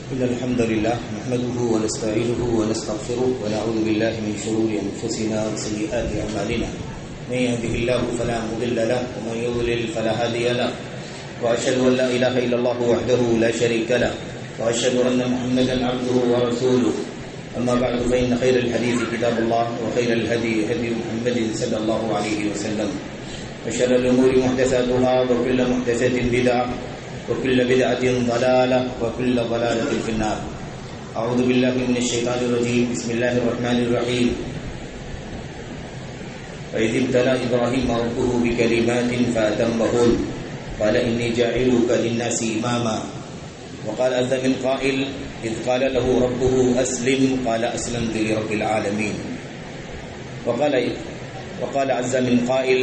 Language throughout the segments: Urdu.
إن الحمد لله نحمده ونستعينه ونستغفره ونعوذ بالله من شرور أنفسنا وسيئات أعمالنا من يهده الله فلا مضل له ومن يضلل فلا هادي له وأشهد أن لا إله إلا الله وحده لا شريك له وأشهد أن محمدا عبده ورسوله أما بعد فإن خير الحديث كتاب الله وخير الهدي هدي محمد صلى الله عليه وسلم وشر الأمور محدثاتها وكل محدثة بدعة وكل بدعة ضلالة وكل ضلالة في النار. أعوذ بالله من الشيطان الرجيم. بسم الله الرحمن الرحيم. وإذ ابتلى إبراهيم ربه بكلمات فأتمهن قال إني جاعلك للناس إماما. وقال عز من قائل إذ قال له ربه أسلم قال أسلمت لرب العالمين. وقال عز من قائل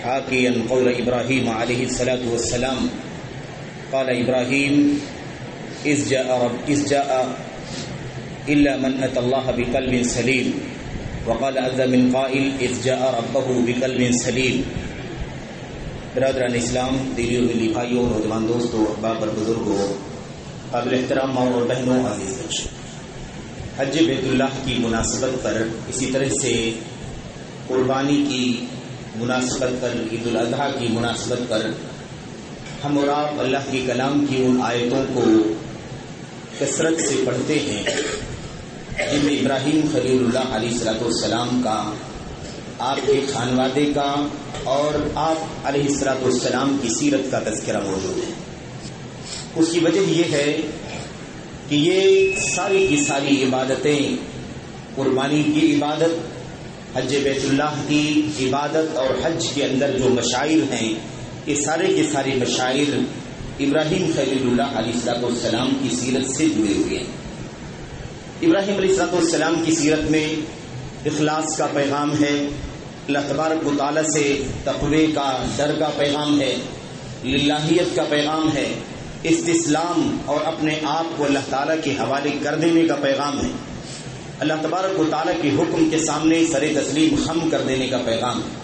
حاكيا قول إبراهيم عليه الصلاة والسلام قال إبراهيم إذ جاء إلا من أتى الله بقلب سليم. وقال عز من قائل إذ جاء ربه بقلب سليم. برادران اسلام، دینی اور ملی بھائیوں، نوجوان دوستوں، احباب اور بزرگوں، قابل احترام ماؤں اور بہنوں، عزیز بچوں، حج بیت اللہ کی مناسبت پر، اسی طرح سے قربانی کی مناسبت پر، عید الاضحیٰ کی مناسبت پر ہم اور آپ اللہ کے کلام کی ان آیتوں کو کثرت سے پڑھتے ہیں جن میں ابراہیم خلیل اللہ علیہ السلام کا، آپ کے خانوادے کا اور آپ علیہ السلام کی سیرت کا تذکرہ موجود ہے. اس کی وجہ یہ ہے کہ یہ ساری کی ساری عبادتیں، قربانی کی عبادت، حج بیت اللہ کی عبادت اور حج کے اندر جو مشاعر ہیں، یہ سارے کے سارے مشاعر ابراہیم خلیل اللہ علیہ السلام کی سیرت سے جڑے ہوئے ہیں. ابراہیم علیہ السلام کی سیرت میں اخلاص کا پیغام ہے، اللہ تبارک و تعالیٰ سے تقوی کا، ڈر کا پیغام ہے، للہیت کا پیغام ہے، استسلام اور اپنے آپ کو اللہ تعالیٰ کے حوالے کر دینے کا پیغام ہے، اللہ تبارک و تعالیٰ کے حکم کے سامنے سر تسلیم خم کر دینے کا پیغام ہے.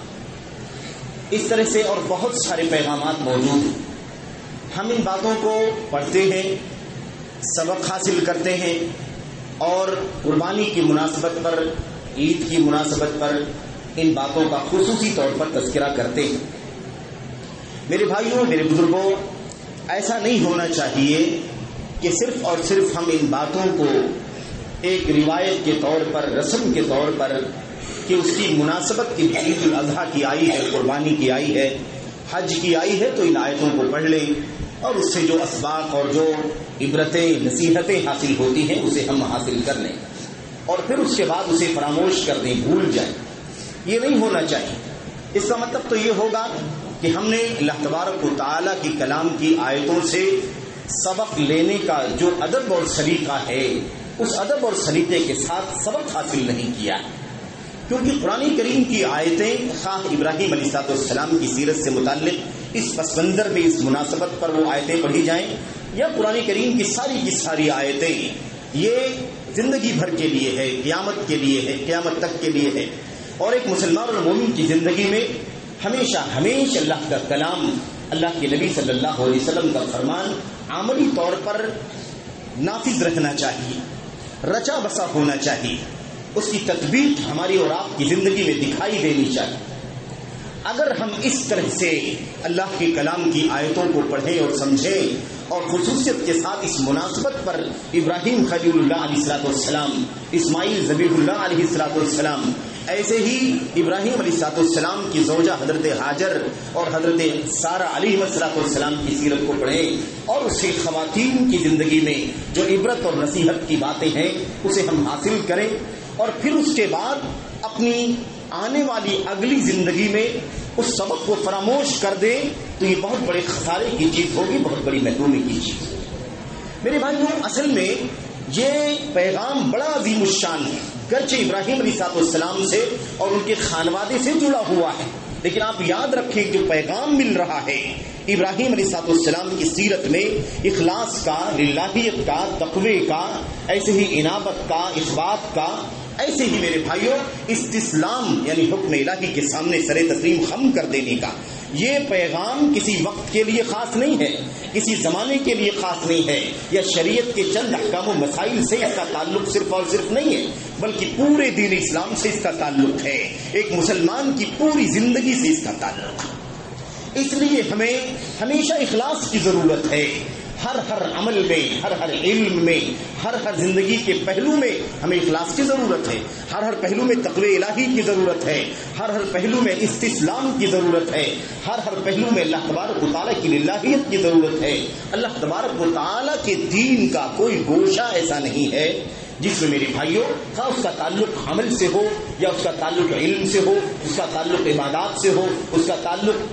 اس طرح سے اور بہت سارے پیغامات موجود ہیں. ہم ان باتوں کو پڑھتے ہیں، سبق حاصل کرتے ہیں اور قربانی کی مناسبت پر، عید کی مناسبت پر ان باتوں کا خصوصی طور پر تذکرہ کرتے ہیں. میرے بھائیوں، میرے بزرگوں، ایسا نہیں ہونا چاہیے کہ صرف اور صرف ہم ان باتوں کو ایک روایت کے طور پر، رسم کے طور پر، کہ اس کی مناسبت کی عید الاضحیٰ کی آئی ہے، قربانی کی آئی ہے، حج کی آئی ہے، تو ان آیتوں کو پڑھ لیں اور اس سے جو اسباق اور جو عبرتیں، نصیحتیں حاصل ہوتی ہیں اسے ہم حاصل کر لیں اور پھر اس کے بعد اسے فراموش کر دیں، بھول جائیں. یہ نہیں ہونا چاہیے. اس کا مطلب تو یہ ہوگا کہ ہم نے اللہ تبارک و تعالیٰ کی کلام کی آیتوں سے سبق لینے کا جو ادب اور سلیقہ ہے، اس ادب اور سلیقے کے ساتھ سبق حاصل نہیں کیا. کیونکہ قرآن کریم کی آیتیں، خواہ ابراہیم علیہ السلام کی سیرت سے متعلق اس پس منظر میں، اس مناسبت پر وہ آیتیں پڑھی جائیں، یا قرآن کریم کی ساری آیتیں یہ زندگی بھر کے لیے ہے، قیامت کے لیے ہے، قیامت تک کے لیے ہے. اور ایک مسلمان اور مومن کی زندگی میں ہمیشہ اللہ کا کلام، اللہ کے نبی صلی اللہ علیہ وسلم کا فرمان عملی طور پر نافذ رکھنا چاہیے، رچا بسا ہونا چاہیے، اس کی تطبیق ہماری اور آپ کی زندگی میں دکھائی دینی چاہیے. اگر ہم اس طرح سے اللہ کے کلام کی آیتوں کو پڑھیں اور سمجھیں اور خصوصیت کے ساتھ اس مناسبت پر ابراہیم خلیل اللہ علیہ السلام، اسماعیل ذبیح اللہ علیہ السلام، ایسے ہی ابراہیم علیہ السلام کی زوجہ حضرت ہاجر اور حضرت سارہ علیہ السلام کی سیرت کو پڑھیں اور اس سے خواتین کی زندگی میں جو عبرت اور نصیحت کی باتیں ہیں اسے ہم حاصل کریں اور پھر اس کے بعد اپنی آنے والی اگلی زندگی میں اس سبق کو فراموش کر دیں تو یہ بہت بڑے خسارے کی چیز ہوگی، بہت بڑی محرومی کی چیز ہوگی. میرے بھائیوں، اصل میں یہ پیغام بڑا عظیم الشان ہے، گرچہ ابراہیم علیہ السلام سے اور ان کے خانوادے سے جڑا ہوا ہے، لیکن آپ یاد رکھیں جو پیغام مل رہا ہے ابراہیم علیہ السلام کی سیرت میں اخلاص کا، للہیت کا، تقوی کا، ایسے ہی انابت کا، اثبات کا، ایسے ہی میرے بھائیوں استسلام یعنی حکم الہی کے سامنے سر تسلیم خم کر دینے کا، یہ پیغام کسی وقت کے لیے خاص نہیں ہے، کسی زمانے کے لیے خاص نہیں ہے، یا شریعت کے چند احکام و مسائل سے اس کا تعلق صرف اور صرف نہیں ہے، بلکہ پورے دین اسلام سے اس کا تعلق ہے، ایک مسلمان کی پوری زندگی سے اس کا تعلق ہے۔ اس لیے ہمیں ہمیشہ اخلاص کی ضرورت ہے، ہر عمل میں، ہر علم میں، ہر زندگی کے پہلو میں ہمیں اخلاص کی ضرورت ہے، ہر پہلو میں تقوی الہی کی ضرورت ہے، ہر پہلو میں استسلام کی ضرورت ہے، ہر پہلو میں اللہ تبارک و تعالیٰ کی للہیت کی ضرورت ہے۔ اللہ تبارک و تعالیٰ کے دین کا کوئی گوشہ ایسا نہیں ہے جس میں میرے بھائیوں خواہ اس کا تعلق عمل سے ہو، یا اس کا تعلق علم سے ہو، اس کا تعلق عبادات سے ہو، اس کا تعلق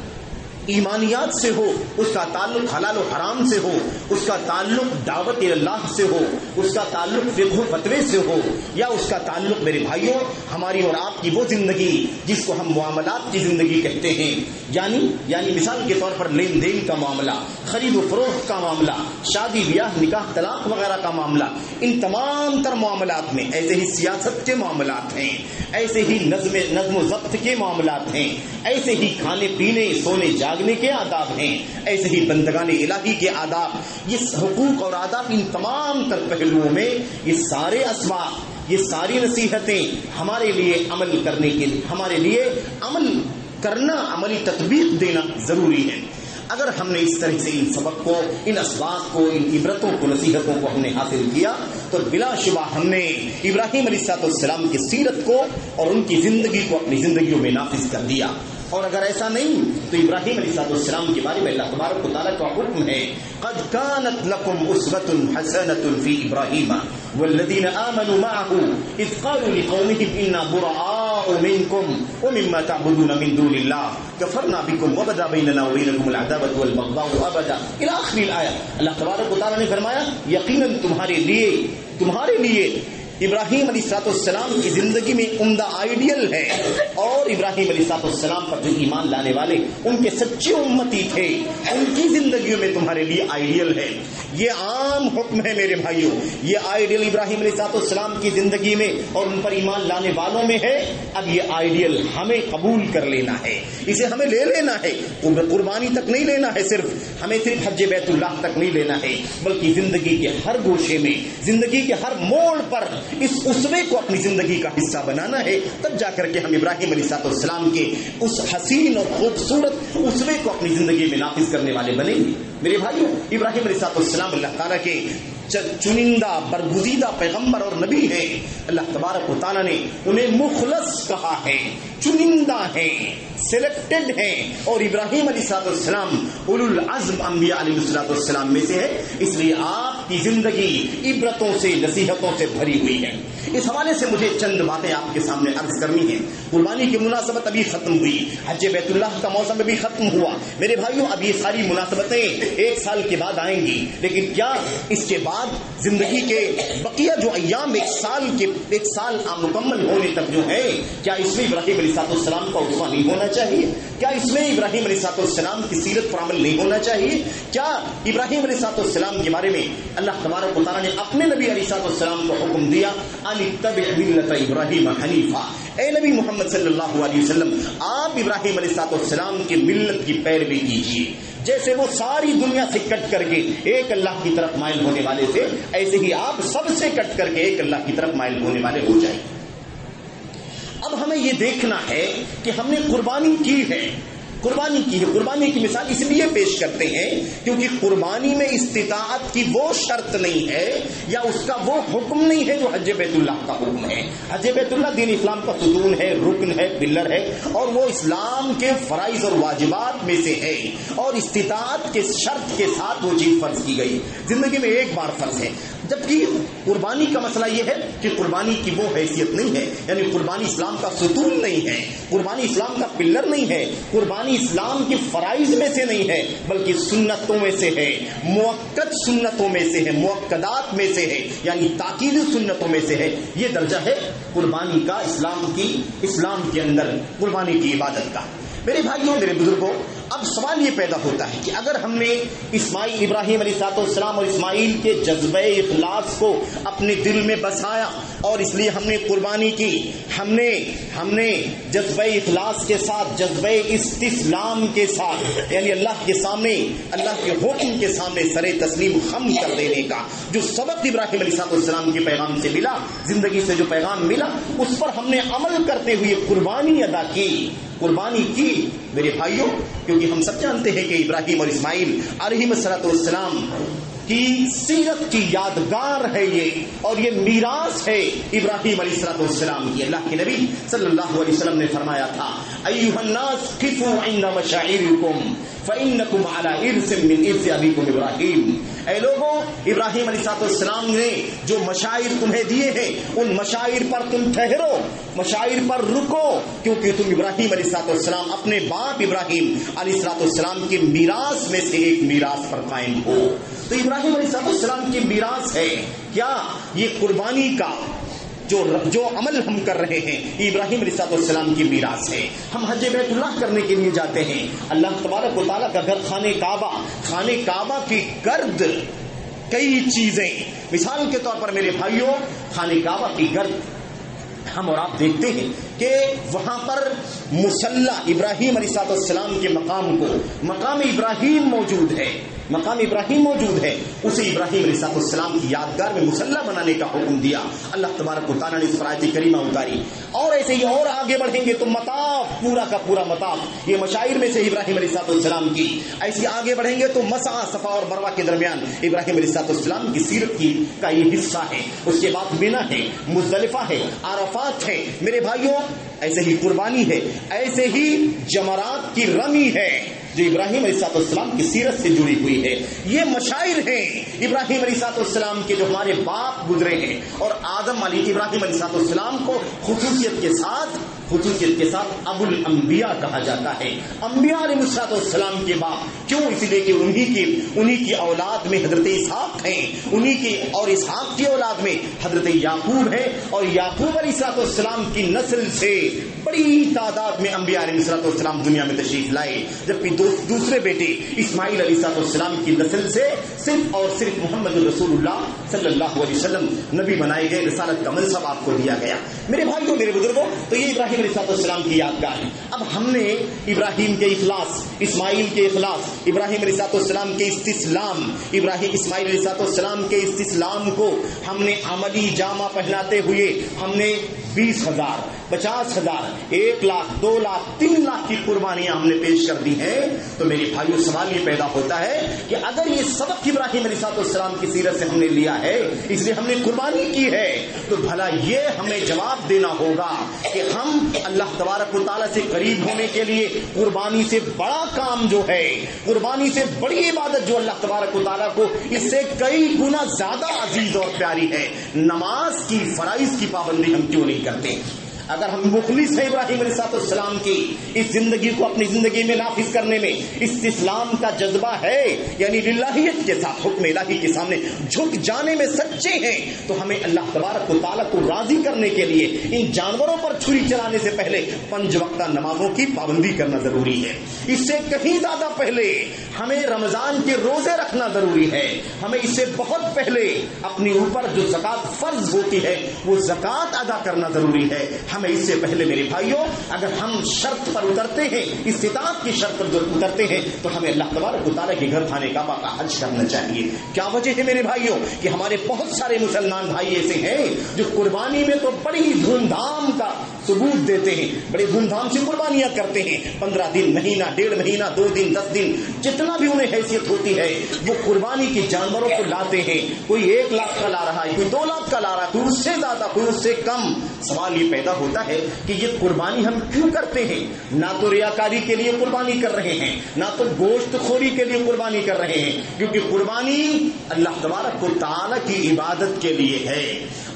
ایمانیات سے ہو، اس کا تعلق حلال و حرام سے ہو، اس کا تعلق دعوت اللہ سے ہو، اس کا تعلق فقہ و فتوے سے ہو، یا اس کا تعلق میرے بھائیوں ہماری اور آپ کی وہ زندگی جس کو ہم معاملات کی زندگی کہتے ہیں، یعنی مثال کے طور پر لین دین کا معاملہ، خرید و فروخت کا معاملہ، شادی بیاہ نکاح طلاق وغیرہ کا معاملہ، ان تمام تر معاملات میں ایسے ہی سیاست کے معاملات ہیں، ایسے ہی نظم و ضبط کے معاملات ہیں، ایسے ہی کھانے پینے سونے جاگنے کے آداب ہیں، ایسے ہی بندگان الہی کے آداب، یہ حقوق اور آداب، ان تمام تر پہلوؤں میں یہ سارے اسباب، یہ ساری نصیحتیں ہمارے لیے عمل کرنے کے لیے، ہمارے لیے عمل کرنا، عملی تطبیق دینا ضروری ہے۔ اگر ہم نے اس طرح سے ان سبق کو، ان اسباق کو، ان عبرتوں کو، نصیحتوں کو ہم نے حاصل کیا تو بلا شبہ ہم نے ابراہیم علیہ السلام کی سیرت کو اور ان کی زندگی کو اپنی زندگیوں میں نافذ کر دیا۔ اور اگر ایسا نہیں تو ابراہیم علیہ السلام کے بارے میں اللہ تبارک و تعالیٰ کا حکم ہے، قد كانت لكم أسوة حسنة في إبراهيم والذين آمنوا معه إذ قالوا لقومهم إنا براء منكم ومما تعبدون من دون الله كفرنا بكم وبدا بيننا وبينكم العداوة والبغضاء أبدا إلى آخر الآية۔ اللہ تبارک و تعالیٰ نے فرمایا یقیناً تمہارے لیے ابراہیم علیہ السلام کی زندگی میں عمدہ آئیڈیل ہے، اور ابراہیم علیہ السلام پر جو ایمان لانے والے ان کے سچے امتی تھے، ان کی زندگیوں میں تمہارے لیے آئیڈیل ہے۔ یہ عام حکم ہے میرے بھائیوں، یہ آئیڈیل ابراہیم علیہ السلام کی زندگی میں اور ان پر ایمان لانے والوں میں ہے۔ اب یہ آئیڈیل ہمیں قبول کر لینا ہے، اسے ہمیں لے لینا ہے، قربانی تک نہیں لینا ہے، ہمیں صرف حج بیت اللہ تک نہیں لینا ہے، بلکہ زندگی کے ہر گوشے میں، زندگی کے ہر موڑ پر اس اسوے کو اپنی زندگی کا حصہ بنانا ہے۔ تب جا کر کے ہم ابراہیم علیہ السلام کے اس حسین اور خوبصورت اسوے کو اپنی زندگی میں نافذ کرنے والے بنیں گے۔ میرے بھائیوں، ابراہیم علیہ السلام اللہ تعالیٰ کے چنندہ برگزیدہ پیغمبر اور نبی ہیں۔ اللہ تبارک و تعالیٰ نے انہیں مخلص کہا ہے، چنندہ ہیں، سلیکٹڈ ہیں، اور ابراہیم علیہ السلام اولو العزم انبیاء علیہ السلام میں سے ہے، اس لیے آپ کی زندگی عبرتوں سے، نصیحتوں سے بھری ہوئی ہے۔ اس حوالے سے مجھے چند باتیں آپ کے سامنے عرض کرنی ہیں۔ قربانی کی مناسبت ابھی ختم ہوئی، حج بیت اللہ کا موسم ابھی ختم ہوا۔ میرے بھائیوں، اب یہ ساری مناسبتیں ایک سال کے بعد آئیں گی، لیکن کیا اس کے بعد زندگی کے بقیہ جو ایام ایک سال مکمل ہونے تک جو ہے، کیا اس میں ابراہیم علیہ السلام کا اسوہ نہیں ہونا چاہیے؟ کیا اس میں ابراہیم علیہ السلام کی سیرت پر عمل نہیں ہونا چاہیے؟ کیا ابراہیم علیہ السلام کے بارے میں اللہ تبارک و تعالیٰ نے اپنے نبی علیہ السلام کو حکم دیا، ان اتبع ملت ابراہیم حنیفا، اے نبی محمد صلی اللہ علیہ وسلم آپ ابراہیم علیہ السلام کی ملت کی پیروی کیجیے، جیسے وہ ساری دنیا سے کٹ کر کے ایک اللہ کی طرف مائل ہونے والے تھے، ایسے ہی آپ سب سے کٹ کر کے ایک اللہ کی طرف مائل ہونے والے ہو جائیں۔ اب ہمیں یہ دیکھنا ہے کہ ہم نے قربانی کی ہے، قربانی کی مثال اس لیے پیش کرتے ہیں کیونکہ قربانی میں استطاعت کی وہ شرط نہیں ہے یا اس کا وہ حکم نہیں ہے جو حج بیت اللہ کا حکم ہے۔ حج بیت اللہ دین اسلام کا ستون ہے، رکن ہے، پلر ہے، اور وہ اسلام کے فرائض اور واجبات میں سے ہے، اور استطاعت کے شرط کے ساتھ وہ چیز فرض کی گئی، زندگی میں ایک بار فرض ہے۔ جبکہ قربانی کا مسئلہ یہ ہے کہ قربانی کی وہ حیثیت نہیں ہے، یعنی قربانی اسلام کا ستون نہیں ہے، قربانی اسلام کا پلر نہیں ہے، قربانی اسلام کے فرائض میں سے نہیں ہے، بلکہ سنتوں میں سے ہے، موقت سنتوں میں سے ہے، موقدات میں سے ہے، یعنی تاکیدی سنتوں میں سے ہے۔ یہ درجہ ہے قربانی کا اسلام کے اندر قربانی کی عبادت کا۔ میرے بھائیوں، میرے بزرگوں، اب سوال یہ پیدا ہوتا ہے کہ اگر ہم نے ابراہیم علیہ السلام اور اسماعیل کے جذبہ اخلاص کو اپنے دل میں بسایا اور اس لیے ہم نے قربانی کی، ہم نے جذبہ اخلاص کے ساتھ، جذبہ استسلام کے ساتھ، یعنی اللہ کے سامنے، اللہ کے حکم کے سامنے سر تسلیم خم کر دینے کا جو سبق ابراہیم علیہ السلام کے پیغام سے ملا، زندگی سے جو پیغام ملا، اس پر ہم نے عمل کرتے ہوئے قربانی ادا کی، قربانی کی میرے بھائیوں، کیونکہ ہم سب جانتے ہیں کہ ابراہیم اور اسماعیل علیہ السلام کی سیرت کی یادگار ہے یہ، اور یہ میراث ہے ابراہیم علیہ السلام کی۔ اللہ کے نبی صلی اللہ علیہ وسلم نے فرمایا تھا ایھا الناس قفوا عند مشاعرکم فانکم علی ارث من ارث ابیکم ابراہیم، اے لوگوں، ابراہیم علیہ السلام نے جو مشاعر تمہیں دیے ہیں ان مشاعر پر تم ٹھہرو، مشاعر پر رکو، کیونکہ تم ابراہیم علیہ السلام اپنے باپ ابراہیم علیہ السلام کے میراث میں سے ایک میراث پر قائم ہو۔ تو ابراہیم علیہ السلام کی میراث ہے کیا؟ یہ قربانی کا جو عمل ہم کر رہے ہیں ابراہیم علیہ السلام کی میراث ہے۔ ہم حج بیت اللہ کرنے کے لیے جاتے ہیں، اللہ تبارک و تعالیٰ کا گھر خانہ کعبہ کی گرد کئی چیزیں، مثال کے طور پر میرے بھائیوں، خانہ کعبہ کی گرد ہم اور آپ دیکھتے ہیں کہ وہاں پر مصلی ابراہیم علیہ السلام کے مقام ابراہیم موجود ہے، مقام ابراہیم موجود ہے، اسے ابراہیم علیہ السلام کی یادگار میں مصلی بنانے کا حکم دیا اللہ تبارک و تعالیٰ نے اس پر آیت کریمہ اتاری۔ اور ایسے ہی اور آگے بڑھیں گے تو مطاف، پورا کا پورا مطاف یہ مشاعر میں سے ابراہیم علیہ السلام کی، ایسے آگے بڑھیں گے تو مسعی صفا اور مروہ کے درمیان ابراہیم علیہ السلام کی سیرت کا یہ حصہ ہے۔ اس کے بعد منی ہے، مزدلفہ ہے، عرفات ہے میرے بھائیوں، ایسے ہی قربانی ہے، ایسے ہی جمرات کی رمی ہے جو ابراہیم علیہ السلام کی سیرت سے جڑی ہوئی ہے۔ یہ مشاعر ہیں ابراہیم علیہ السلام کے جو ہمارے باپ گزرے ہیں، اور ابراہیم علیہ السلام کو خصوصیت کے ساتھ ابو الانبیاء کہا جاتا ہے، انبیاء علیہ السلام کے باپ، کیوں؟ اس لیے کہ انہی کی اولاد میں حضرت اسحاق ہیں، انہی کی اور اسحاق کی اولاد میں حضرت یعقوب ہے، اور یعقوب علیہ السلام کی نسل سے بڑی تعداد میں انبیاء علیہ السلام دنیا میں تشریف لائے، جبکہ دوسرے بیٹے اسماعیل علیہ السلام کی نسل سے صرف اور صرف محمد رسول اللہ صلی اللہ علیہ وسلم نبی بنائے گئے، رسالت کا منصب آپ کو دیا گیا۔ میرے بھائیوں، میرے بزرگوں، تو یہ ابراہیم علیہ السلام کی یادگار ہے۔ اب ہم نے ابراہیم کے اخلاص، اسماعیل کے اخلاص، ابراہیم علیہ السلام کے استسلام، اسماعیل علیہ السلام کے استسلام کو ہم نے عملی جامہ پہناتے ہوئے ہم نے 20,000 50,000 1 لاکھ 2 لاکھ 3 لاکھ کی قربانیاں ہم نے پیش کر دی ہیں۔ تو میرے بھائیوں، سوال یہ پیدا ہوتا ہے کہ اگر یہ سبق ابراہیم علیہ السلام کی سیرت سے ہم نے لیا ہے، اس لیے ہم نے قربانی کی ہے، تو بھلا یہ ہمیں جواب دینا ہوگا کہ ہم اللہ تبارک و تعالیٰ سے قریب ہونے کے لیے قربانی سے بڑا کام جو ہے، قربانی سے بڑی عبادت جو اللہ تبارک و تعالیٰ کو اس سے کئی گنا زیادہ عزیز اور پیاری ہے، نماز کی فرائض کی پابندی ہم کیوں نہیں کرتے؟ اگر ہم مخلص ہیں ابراہیم علیہ السلام کی اس زندگی کو اپنی زندگی میں نافذ کرنے میں، استسلام کا جذبہ ہے، یعنی للہیت کے ساتھ حکم الہی کے سامنے جھک جانے میں سچے ہیں، تو ہمیں اللہ تبارک و تعالیٰ کو راضی کرنے کے لیے ان جانوروں پر چھری چلانے سے پہلے 5 وقتہ نمازوں کی پابندی کرنا ضروری ہے۔ اس سے کہیں زیادہ پہلے ہمیں رمضان کے روزے رکھنا ضروری ہے، ہمیں اس سے بہت پہلے اپنے اوپر جو زکوٰۃ فرض ہوتی ہے وہ زکوٰۃ ادا کرنا ضروری ہے۔ ہمیں اس سے پہلے میرے بھائیوں، اگر ہم شرط پر اترتے ہیں، استطاعت کی شرط پر اترتے ہیں، تو ہمیں اللہ تبارک و تعالیٰ کے گھر خانہ کعبہ کا حج کرنا چاہیے۔ کیا وجہ ہے میرے بھائیوں کہ ہمارے بہت سارے مسلمان بھائی ایسے ہیں جو قربانی میں تو بڑی دھوم دھام کا ثبوت دیتے ہیں، بڑے دھوم دھام سے قربانیاں کرتے ہیں، 15 دن، مہینہ، 1.5 مہینہ، 2 دن، 10 دن، جتنا بھی انہیں حیثیت ہوتی ہے وہ قربانی کی جانوروں کو لاتے ہیں۔ کوئی 1 لاکھ کا لا رہا ہے، کوئی 2 لاکھ کا لا رہا ہے، کوئی اس سے زیادہ، کوئی اس سے کم۔ سوال یہ پیدا ہوتا ہے کہ یہ قربانی ہم کیوں کرتے ہیں؟ نہ تو ریاکاری کے لیے قربانی کر رہے ہیں، نہ تو گوشت خوری کے لیے قربانی کر رہے ہیں، کیونکہ قربانی اللہ تبارک و تعالیٰ کی عبادت کے لیے ہے،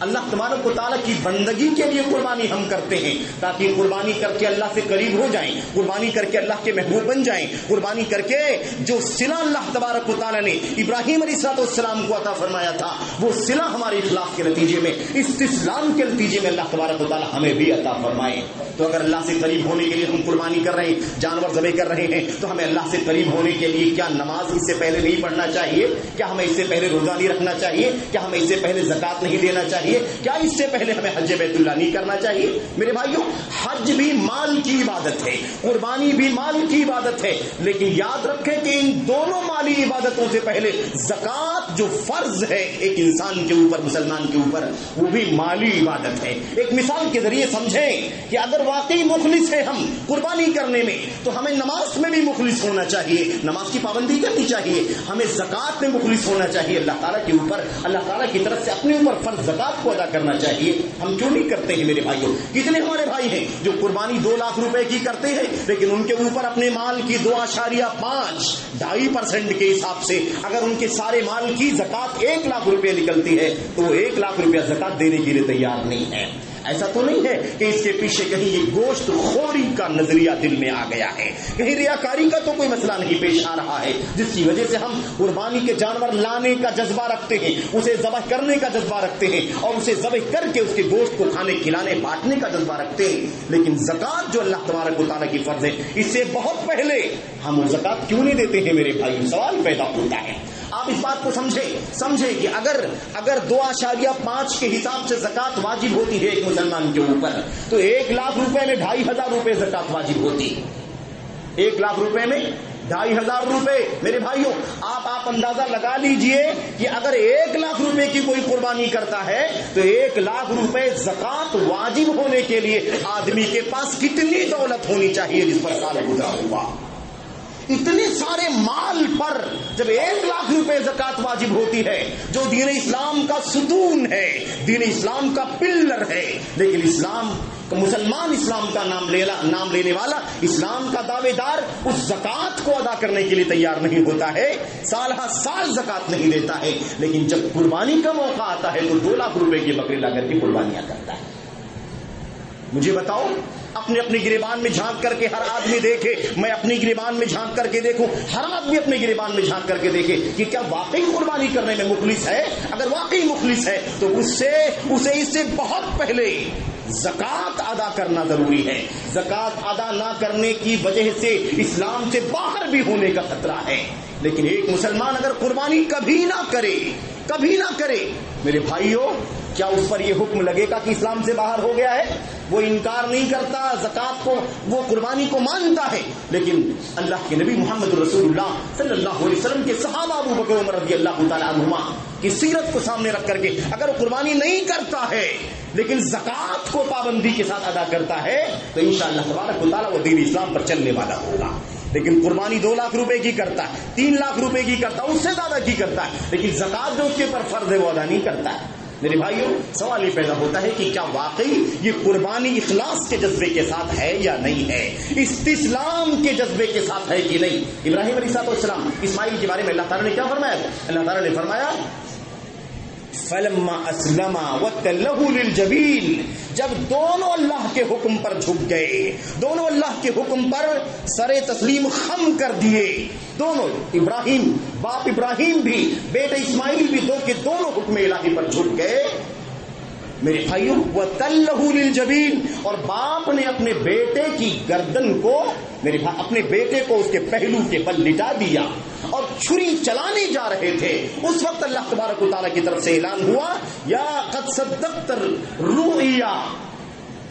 اللہ تبارک و تعالیٰ کی بندگی کے لیے قربانی ہم کرتے ہیں۔ ہیں تاکہ قربانی کر کے اللہ سے قریب ہو جائیں، قربانی کر کے اللہ کے محبوب بن جائیں، قربانی کر کے جو صلہ اللہ تبارک و تعالیٰ نے ابراہیم علیہ السلام کو عطا فرمایا تھا وہ صلہ ہمارے اخلاص کے نتیجے میں، استسلام کے نتیجے میں اللہ تبارک و تعالیٰ ہمیں بھی عطا فرمائے۔ تو اگر اللہ سے قریب ہونے کے لیے ہم قربانی کر رہے ہیں، جانور ذبح کر رہے ہیں، تو ہمیں اللہ سے قریب ہونے کے لیے کیا نماز اس سے پہلے نہیں پڑھنا چاہیے؟ کیا ہمیں اس سے پہلے روزہ نہیں رکھنا چاہیے؟ کیا ہمیں اس سے پہلے زکوٰۃ نہیں دینا چاہیے؟ کیا اس سے پہلے ہمیں حج بیت اللہ نہیں کرنا چاہیے؟ میرے بھائیوں، حج بھی مال کی عبادت ہے، قربانی بھی مال کی عبادت ہے، لیکن یاد رکھیں کہ ان دونوں مالی عبادتوں سے پہلے زکوٰۃ جو فرض ہے ایک انسان کے اوپر، مسلمان کے اوپر، وہ بھی مالی عبادت ہے۔ ایک مثال کے ذریعے سمجھیں کہ اگر واقعی مخلص ہیں ہم قربانی کرنے میں تو ہمیں نماز میں بھی مخلص ہونا چاہیے، نماز کی پابندی کرنی چاہیے، ہمیں زکوٰۃ میں مخلص ہونا چاہیے، اللہ تعالیٰ کے اوپر، اللہ تعالیٰ کی طرف سے اپنے اوپر فرض زکوٰۃ کو ادا کرنا چاہیے۔ ہم کیوں نہیں کرتے ہیں میرے بھائیوں؟ کتنے ہمارے بھائی ہیں جو قربانی 2 لاکھ روپے کی کرتے ہیں لیکن ان کے اوپر اپنے مال کی 2.5 2.5% کے حساب سے اگر ان کے سارے مال کی زکوٰۃ 1 لاکھ روپے نکلتی ہے تو وہ 1 لاکھ روپیہ زکوٰۃ دینے کے لیے تیار نہیں ہے۔ ایسا تو نہیں ہے کہ اس کے پیچھے کہیں یہ گوشت خوری کا نظریہ دل میں آ گیا ہے، کہیں ریاکاری کا تو کوئی مسئلہ نہیں پیش آ رہا ہے جس کی وجہ سے ہم قربانی کے جانور لانے کا جذبہ رکھتے ہیں، اسے ذبح کرنے کا جذبہ رکھتے ہیں اور اسے ذبح کر کے اس کے گوشت کو کھانے کھلانے بانٹنے کا جذبہ رکھتے ہیں، لیکن زکوٰۃ جو اللہ تبارک و تعالیٰ کی فرض ہے اس سے بہت پہلے ہم وہ زکوٰۃ کیوں نہیں دیتے ہیں میرے بھائی؟ سوال پیدا ہوتا ہے۔ آپ اس بات کو سمجھیں کہ اگر 2.5 کے حساب سے زکوٰۃ واجب ہوتی ہے ایک مسلمان کے اوپر تو 1 لاکھ روپے میں 2,500 روپے زکوٰۃ واجب ہوتی، 1 لاکھ روپے میں 2,500 روپے۔ میرے بھائیوں، آپ اندازہ لگا لیجئے کہ اگر 1 لاکھ روپے کی کوئی قربانی کرتا ہے تو 1 لاکھ روپے زکوٰۃ واجب ہونے کے لیے آدمی کے پاس کتنی دولت ہونی چاہیے جس پر سال گزرا ہوا؟ اتنے سارے مال پر جب 1 لاکھ روپے زکوٰۃ واجب ہوتی ہے جو دین اسلام کا ستون ہے، دین اسلام کا پلر ہے، لیکن مسلمان اسلام کا نام لینے والا، اسلام کا دعوے دار اس زکوٰۃ کو ادا کرنے کے لیے تیار نہیں ہوتا ہے، سال ہر سال زکوٰۃ نہیں دیتا ہے، لیکن جب قربانی کا موقع آتا ہے تو 2 لاکھ روپے کی بکری لا کر کے قربانیاں کرتا ہے۔ مجھے بتاؤ، اپنے گریبان میں جھانک کر کے ہر آدمی دیکھے، میں اپنی گریبان میں جھانک کر کے دیکھوں، ہر آدمی اپنے گریبان میں جھانک کر کے دیکھے کہ کیا واقعی قربانی کرنے میں مخلص ہے؟ اگر واقعی مخلص ہے تو اسے اس سے بہت پہلے زکوٰۃ ادا کرنا ضروری ہے۔ زکوٰۃ ادا نہ کرنے کی وجہ سے اسلام سے باہر بھی ہونے کا خطرہ ہے۔ لیکن ایک مسلمان اگر قربانی کبھی نہ کرے میرے بھائیوں، کیا اس پر یہ حکم لگے گا کہ اسلام سے باہر ہو گیا ہے؟ وہ انکار نہیں کرتا زکوٰۃ کو، وہ قربانی کو مانتا ہے، لیکن اللہ کے نبی محمد رسول اللہ صلی اللہ علیہ وسلم کے صحابہ ابو بکر عمر رضی اللہ تعالی عنہما کی سیرت کو سامنے رکھ کر کے اگر وہ قربانی نہیں کرتا ہے لیکن زکوٰۃ کو پابندی کے ساتھ ادا کرتا ہے تو انشاءاللہ تبارک و تعالی وہ دین اسلام پر چلنے والا ہوگا۔ لیکن قربانی 2 لاکھ روپے کی کرتا ہے، 3 لاکھ روپے کی کرتا ہے، اس سے زیادہ کی کرتا ہے، لیکن زکوٰۃ جو اس کے پر فرض ہے وہ ادا نہیں کرتا ہے۔ میرے بھائیوں، سوال یہ پیدا ہوتا ہے کہ کیا واقعی یہ قربانی اخلاص کے جذبے کے ساتھ ہے یا نہیں ہے، استسلام کے جذبے کے ساتھ ہے کہ نہیں؟ ابراہیم علیہ السلام، اسماعیل کے بارے میں اللہ تعالیٰ نے کیا فرمایا؟ اللہ تعالیٰ نے فرمایا فَلَمَّا أَسْلَمَا وَتَلَّهُ لِلْجَبِينِ، جب دونوں اللہ کے حکم پر جھک گئے، دونوں اللہ کے حکم پر سر تسلیم خم کر دیے، دونوں باپ ابراہیم بھی بیٹے اسماعیل بھی دونوں حکم الہی پر جھک گئے۔ میرے بھائیوں، وَتَلَّهُ لِلْجَبِينِ، اور باپ نے اپنے بیٹے کی گردن کو، اپنے بیٹے کو اس کے پہلو کے بل لٹا دیا اور چھری چلانے جا رہے تھے، اس وقت اللہ تبارک و تعالیٰ کی طرف سے اعلان ہوا، یا قد صدقت الرؤیا،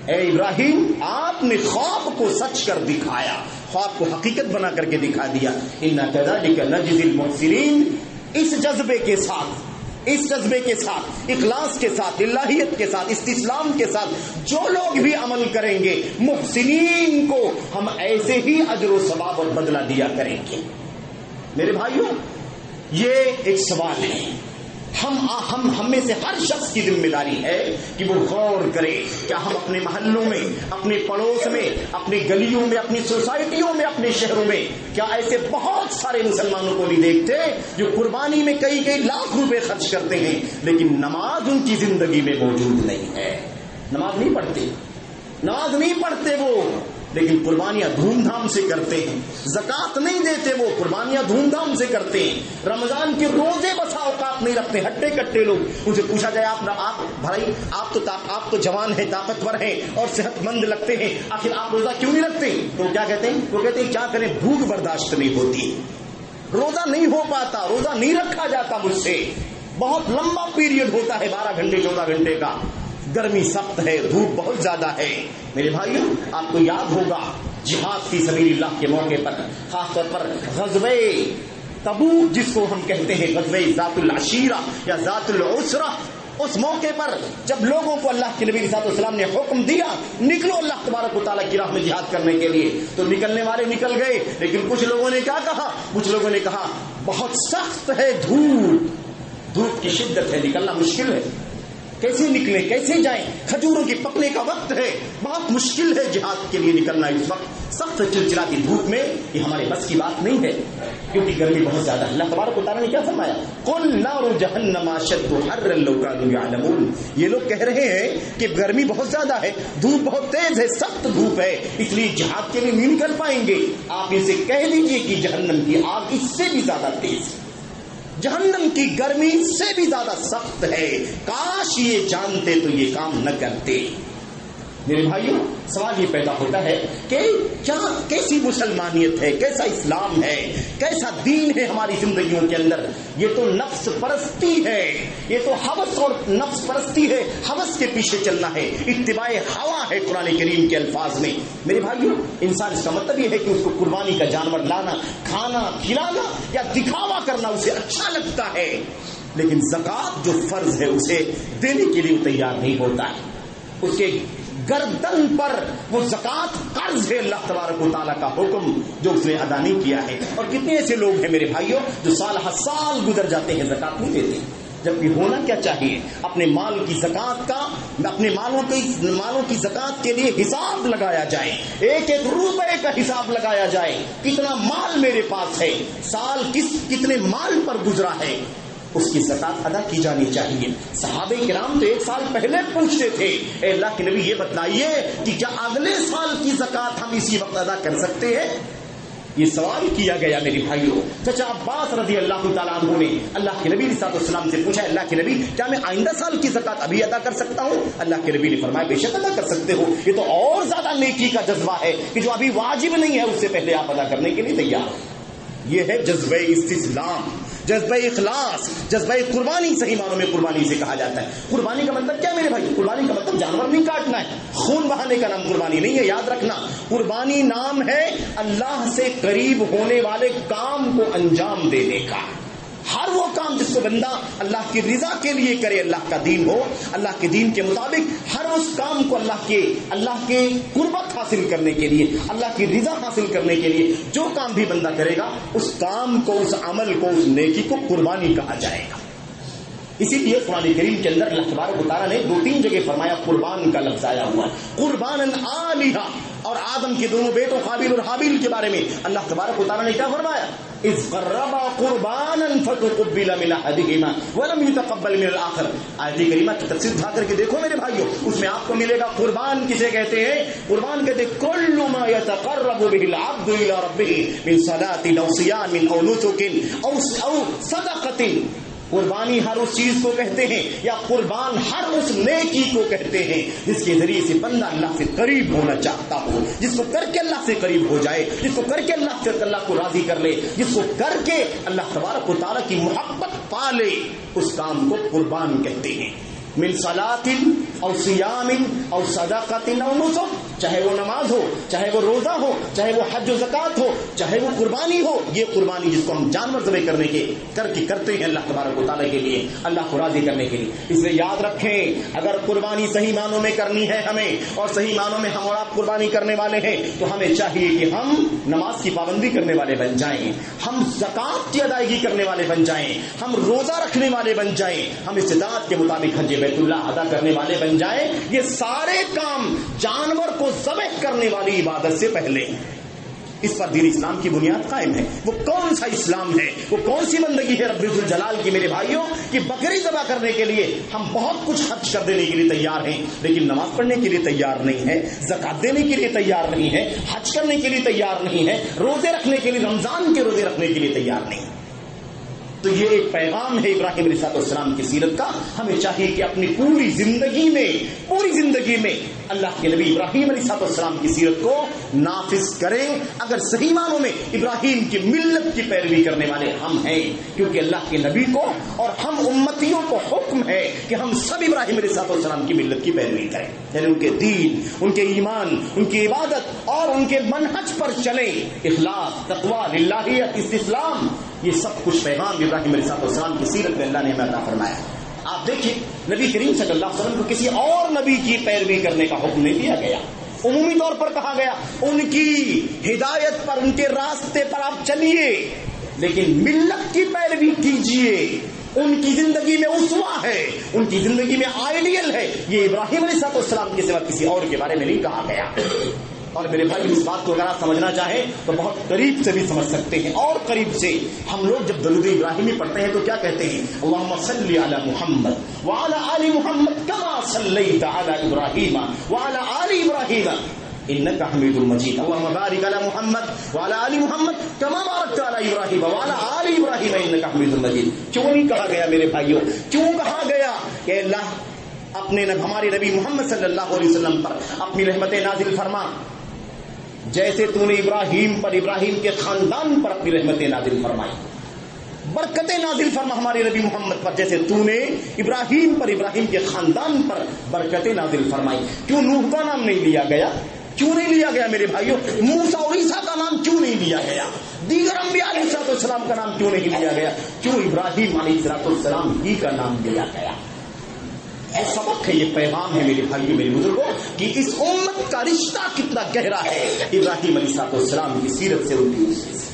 اے ابراہیم آپ نے خواب کو سچ کر دکھایا، خواب کو حقیقت بنا کر کے دکھا دیا۔ اِنَّا كَذَلِكَ نَجْزِي الْمُحْسِنِينَ، اس جذبے کے ساتھ، اخلاص کے ساتھ، الہیت کے ساتھ، استسلام کے ساتھ جو لوگ بھی عمل کریں گے، محسنین کو ہم ایسے ہی اجر و ثواب اور بدلہ دیا کریں گے۔ میرے بھائیوں، یہ ایک سوال ہے، ہم میں سے ہر شخص کی ذمہ داری ہے کہ وہ غور کرے، کیا ہم اپنے محلوں میں، اپنے پڑوس میں، اپنی گلیوں میں، اپنی سوسائٹیوں میں، اپنے شہروں میں کیا ایسے بہت سارے مسلمانوں کو نہیں دیکھتے جو قربانی میں کئی لاکھ روپے خرچ کرتے ہیں لیکن نماز ان کی زندگی میں موجود نہیں ہے، نماز نہیں پڑھتے، نماز نہیں پڑھتے وہ لیکن قربانیاں دھوم دھام سے کرتے ہیں. زکات نہیں دیتے وہ قربانیاں دھوم دھام سے کرتے ہیں. رمضان کے روزے بسا اوقات نہیں رکھتے, ہٹے کٹے لوگ. ان سے پوچھا جائے آپ بھائی آپ تو جوان ہیں, طاقتور ہیں اور صحت مند لگتے ہیں, آخر آپ روزہ کیوں نہیں رکھتے؟ تو کیا کہتے ہیں؟ وہ کہتے ہیں کیا کریں, بھوک برداشت نہیں ہوتی, روزہ نہیں ہو پاتا, روزہ نہیں رکھا جاتا مجھ سے. بہت لمبا پیریڈ ہوتا ہے, 12 گھنٹے 14 گھنٹے کا. گرمی سخت ہے, دھوپ بہت زیادہ ہے. میرے بھائیوں, آپ کو یاد ہوگا جہاد فی سبیل اللہ کے موقع پر, خاص طور پر غزوہ تبوک جس کو ہم کہتے ہیں, غزوہ ذات العشیرہ یا ذات العسرہ, اس موقع پر جب لوگوں کو اللہ کے نبی صلی اللہ علیہ وسلم نے حکم دیا نکلو اللہ تبارک و تعالیٰ کی راہ میں جہاد کرنے کے لیے, تو نکلنے والے نکل گئے. لیکن کچھ لوگوں نے کیا کہا؟ کچھ لوگوں نے کہا بہت سخت ہے دھوپ کی شدت ہے, نکلنا مشکل ہے, کیسے نکلیں, کیسے جائیں, کھجوروں کی پکنے کا وقت ہے, بہت مشکل ہے جہاد کے لیے نکلنا اس وقت سخت چلچلاتی دھوپ میں, یہ ہمارے بس کی بات نہیں ہے کیونکہ گرمی بہت زیادہ. اللہ تبارک و تعالیٰ نے کیا فرمایا؟ قل نار جہنم اشد حرا لو كانوا يعلمون. یہ لوگ کہہ رہے ہیں کہ گرمی بہت زیادہ ہے, دھوپ بہت تیز ہے, سخت دھوپ ہے, اس لیے جہاد کے لیے نہیں نکل پائیں گے. آپ اسے کہہ دیجئے کہ جہنم کی آگ اس سے بھی زیادہ تیز, جہنم کی گرمی سے بھی زیادہ سخت ہے. کاش یہ جانتے تو یہ کام نہ کرتے. میرے بھائیوں, سوال یہ پیدا ہوتا ہے کہ کیا کیسی مسلمانیت ہے, کیسا اسلام ہے, کیسا دین ہے ہماری زندگیوں کے اندر؟ یہ تو نفس پرستی ہے, یہ تو ہوس اور نفس پرستی ہے, ہوس کے پیچھے چلنا ہے, اتباع ہوا ہے قرآن کریم کے الفاظ میں. میرے بھائیوں, انسان اس کا مطلب یہ ہے کہ اس کو قربانی کا جانور لانا, کھانا, کھلانا یا دکھاوا کرنا اسے اچھا لگتا ہے, لیکن زکات جو فرض ہے اسے دینے کے لیے تیار نہیں ہوتا ہے. اس کے گردن پر وہ زکات قرض ہے, اللہ تبارک و تعالیٰ کا حکم جو اس نے ادا نہیں کیا ہے. اور کتنے ایسے لوگ ہیں میرے بھائیوں جو سال ہر سال گزر جاتے ہیں, زکات نہیں دیتے, جبکہ ہونا کیا چاہیے؟ اپنے مال کی زکات کا, اپنے مالوں کی زکات کے لیے حساب لگایا جائے, ایک ایک روپے کا حساب لگایا جائے, کتنا مال میرے پاس ہے, سال کتنے مال پر گزرا ہے, اس کی زکات ادا کی جانی چاہیے. صحابہ کرام تو 1 سال پہلے پوچھتے تھے, اے اللہ کے نبی یہ بتلائیے کہ کیا اگلے سال کی زکات ہم اسی وقت ادا کر سکتے ہیں؟ یہ سوال کیا گیا میرے بھائیوں. چچا عباس رضی اللہ تعالیٰ عنہ نے اللہ کے نبی صلی اللہ علیہ وسلم سے پوچھا, اللہ کے نبی کیا میں آئندہ سال کی زکات ابھی ادا کر سکتا ہوں؟ اللہ کے نبی نے فرمایا بے شک ادا کر سکتے ہو, یہ تو اور زیادہ نیکی کا جذبہ ہے کہ جو ابھی واجب نہیں ہے اس سے پہلے آپ ادا کرنے کے لیے تیار ہو. یہ ہے جذبہ استسلام, جذبہ اخلاص, جذبہ قربانی. صحیح معنوں میں قربانی سے کہا جاتا ہے. قربانی کا مطلب کیا میرے بھائی؟ قربانی کا مطلب جانور نہیں کاٹنا ہے, خون بہانے کا نام قربانی نہیں ہے, یاد رکھنا. قربانی نام ہے اللہ سے قریب ہونے والے کام کو انجام دینے کا. ہر وہ کام جس کو بندہ اللہ کی رضا کے لیے کرے, اللہ کا دین ہو, اللہ کے دین کے مطابق, ہر اس کام کو اللہ کے قربت حاصل کرنے کے لیے, اللہ کی رضا حاصل کرنے کے لیے جو کام بھی بندہ کرے گا, اس کام کو, اس عمل کو, اس نیکی کو قربانی کہا جائے گا. اسی لیے قرآن کریم کے اندر اللہ تبارک و تعالیٰ نے 2-3 جگہ فرمایا قربان کا لفظ آیا ہوا ہے. قرباناً آلہا, اور آدم کے دونوں بیٹوں قابیل اور حابیل کے بارے میں اللہ تبارک و تعالیٰ نے کیا فرمایا؟ اذ قربا قربانا فتقبل من احدهما ولم يتقبل من الاخر. آیت کریمہ کی تفسیر اٹھا کر کے دیکھو میرے بھائیوں, اس میں آپ کو ملے گا قربان کسے کہتے ہیں. قربان کہتے ہیں کل ما يتقرب به العبد الى ربه من صلاة او صيام او نسك او صدقة. قربانی ہر اس چیز کو کہتے ہیں, یا قربان ہر اس نیکی کو کہتے ہیں جس کے ذریعے سے بندہ اللہ سے قریب ہونا چاہتا ہو, جس کو کر کے اللہ سے قریب ہو جائے, جس کو کر کے اللہ کو راضی کر لے, جس کو کر کے اللہ تبارک و تعالیٰ کی محبت پا لے, اس کام کو قربان کہتے ہیں. من صلاۃ او صیام او صدقۃ او نسک, چاہے وہ نماز ہو, چاہے وہ روزہ ہو, چاہے وہ حج و زکات ہو, چاہے وہ قربانی ہو. یہ قربانی جس کو ہم جانور ذبح کرنے کے کرتے ہیں اللہ تبارک و تعالیٰ کے لیے, اللہ کو راضی کرنے کے لیے. اس لیے یاد رکھیں, اگر قربانی صحیح معنوں میں کرنی ہے ہمیں, اور صحیح معنوں میں ہم اور آپ قربانی کرنے والے ہیں, تو ہمیں چاہیے کہ ہم نماز کی پابندی کرنے والے بن جائیں, ہم زکات کی ادائیگی کرنے والے بن جائیں, ہم روزہ رکھنے والے بن جائیں, ہم استطاعت کے مطابق حج بیت اللہ ادا کرنے والے بن جائیں. یہ سارے کام جانور کو ذبح کرنے والی عبادت سے پہلے. اس پر دین اسلام کی بنیاد قائم ہے. وہ کون سا اسلام ہے, وہ کون سی بندگی ہے رب الجلال کی میرے بھائیوں, کہ بکری ذبح کرنے کے لیے ہم بہت کچھ خرچ کر دینے کے لیے تیار ہیں, لیکن نماز پڑھنے کے لیے تیار نہیں ہے, زکات دینے کے لیے تیار نہیں ہے, حج کرنے کے لیے تیار نہیں ہے, روزے رکھنے کے لیے, رمضان کے روزے رکھنے کے لیے تیار نہیں. تو یہ ایک پیغام ہے ابراہیم علیہ السلام کی سیرت کا. ہمیں چاہیے کہ اپنی پوری زندگی میں اللہ کے نبی ابراہیم علیہ السلام کی سیرت کو نافذ کریں. اگر صحیح معنوں میں ابراہیم کی ملت کی پیروی کرنے والے ہم ہیں, کیونکہ اللہ کے نبی کو اور ہم امتیوں کو حکم ہے کہ ہم سب ابراہیم علیہ السلام کی ملت کی پیروی کریں, یعنی ان کے دین, ان کے ایمان, ان کی عبادت اور ان کے منہج پر چلیں. اخلاص, تقویٰ, للہیت, استسلام, یہ سب کچھ پیغام ابراہیم علیہ السلام کی سیرت میں اللہ نے ہمیں عطا فرمایا. آپ دیکھیں نبی کریم صلی اللہ علیہ وسلم کو کسی اور نبی کی پیروی کرنے کا حکم نہیں دیا گیا. عمومی طور پر کہا گیا ان کی ہدایت پر, ان کے راستے پر آپ چلیے, لیکن ملت کی پیروی کیجیے. ان کی زندگی میں اسوہ ہے, ان کی زندگی میں آئیڈیل ہے. یہ ابراہیم علیہ السلام کے سوا کسی اور کے بارے میں نہیں کہا گیا. اور میرے بھائی اس بات کو اگر آپ سمجھنا چاہیں تو بہت قریب سے بھی سمجھ سکتے ہیں. اور قریب سے ہم لوگ جب درود ابراہیمی پڑھتے ہیں تو کیا کہتے ہیں؟ اللہم صلی علی محمد وعلی آل محمد کما صلیت علی ابراہیم وعلی آل ابراہیم انک حمید مجید. اللہم بارک علی محمد وعلی آل محمد کما بارکت علی ابراہیم وعلی آل ابراہیم انک حمید مجید. کیوں نہیں کہا گیا میرے بھائیوں؟ کیوں کہا گیا کہ اللہ اپنے ہمارے نبی محمد صلی اللہ علیہ وسلم پر اپنی رحمت نازل فرما, جیسے تو نے ابراہیم پر, ابراہیم کے خاندان پر اپنی رحمت نازل فرمائی, برکتیں نازل فرما ہمارے نبی محمد پر, جیسے تو نے ابراہیم پر, ابراہیم کے خاندان پر برکتیں نازل فرمائی. کیوں نوح کا نام نہیں لیا گیا؟ کیوں نہیں لیا گیا میرے بھائیوں؟ موسیٰ اور عیسیٰ کا نام کیوں نہیں لیا گیا؟ دیگر انبیاء علیہ السلام کا نام کیوں نہیں لیا گیا؟ کیوں ابراہیم علیہ السلام ہی کا نام لیا گیا؟ یہ سبق ہے, یہ پیغام ہے میرے بھائیوں, میرے بزرگوں, کہ اس امت کا رشتہ کتنا گہرا ہے ابراہیم علیہ السلام کی سیرت سے, ان کی اسوے سے.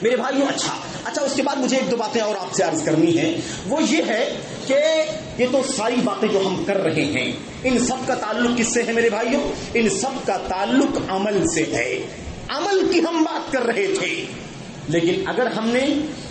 میرے بھائیوں اچھا اس کے بعد مجھے ایک دو باتیں اور آپ سے عرض کرنی ہے. وہ یہ ہے کہ یہ تو ساری باتیں جو ہم کر رہے ہیں, ان سب کا تعلق کس سے ہے میرے بھائیوں؟ ان سب کا تعلق عمل سے ہے. عمل کی ہم بات کر رہے تھے, لیکن اگر ہم نے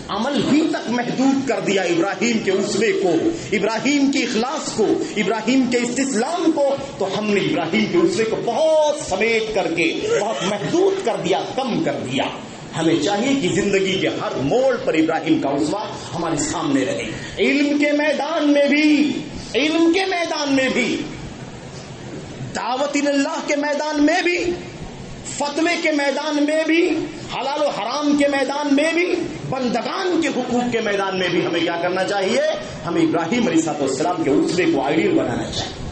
عمل ہی تک محدود کر دیا ابراہیم کے اسوے کو, ابراہیم کے اخلاص کو, ابراہیم کے استسلام کو, تو ہم نے ابراہیم کے اسوے کو بہت سمیٹ کر کے بہت محدود کر دیا, کم کر دیا. ہمیں چاہیے کہ زندگی کے ہر موڑ پر ابراہیم کا اسوہ ہمارے سامنے رہے. علم کے میدان میں بھی, دعوت اللہ کے میدان میں بھی, فتوے کے میدان میں بھی, حلال و حرام کے میدان میں بھی, بندگان کے حقوق کے میدان میں بھی ہمیں کیا کرنا چاہیے؟ ہمیں ابراہیم علیہ السلام کے اسوے کو آئیڈیل بنانا چاہیے.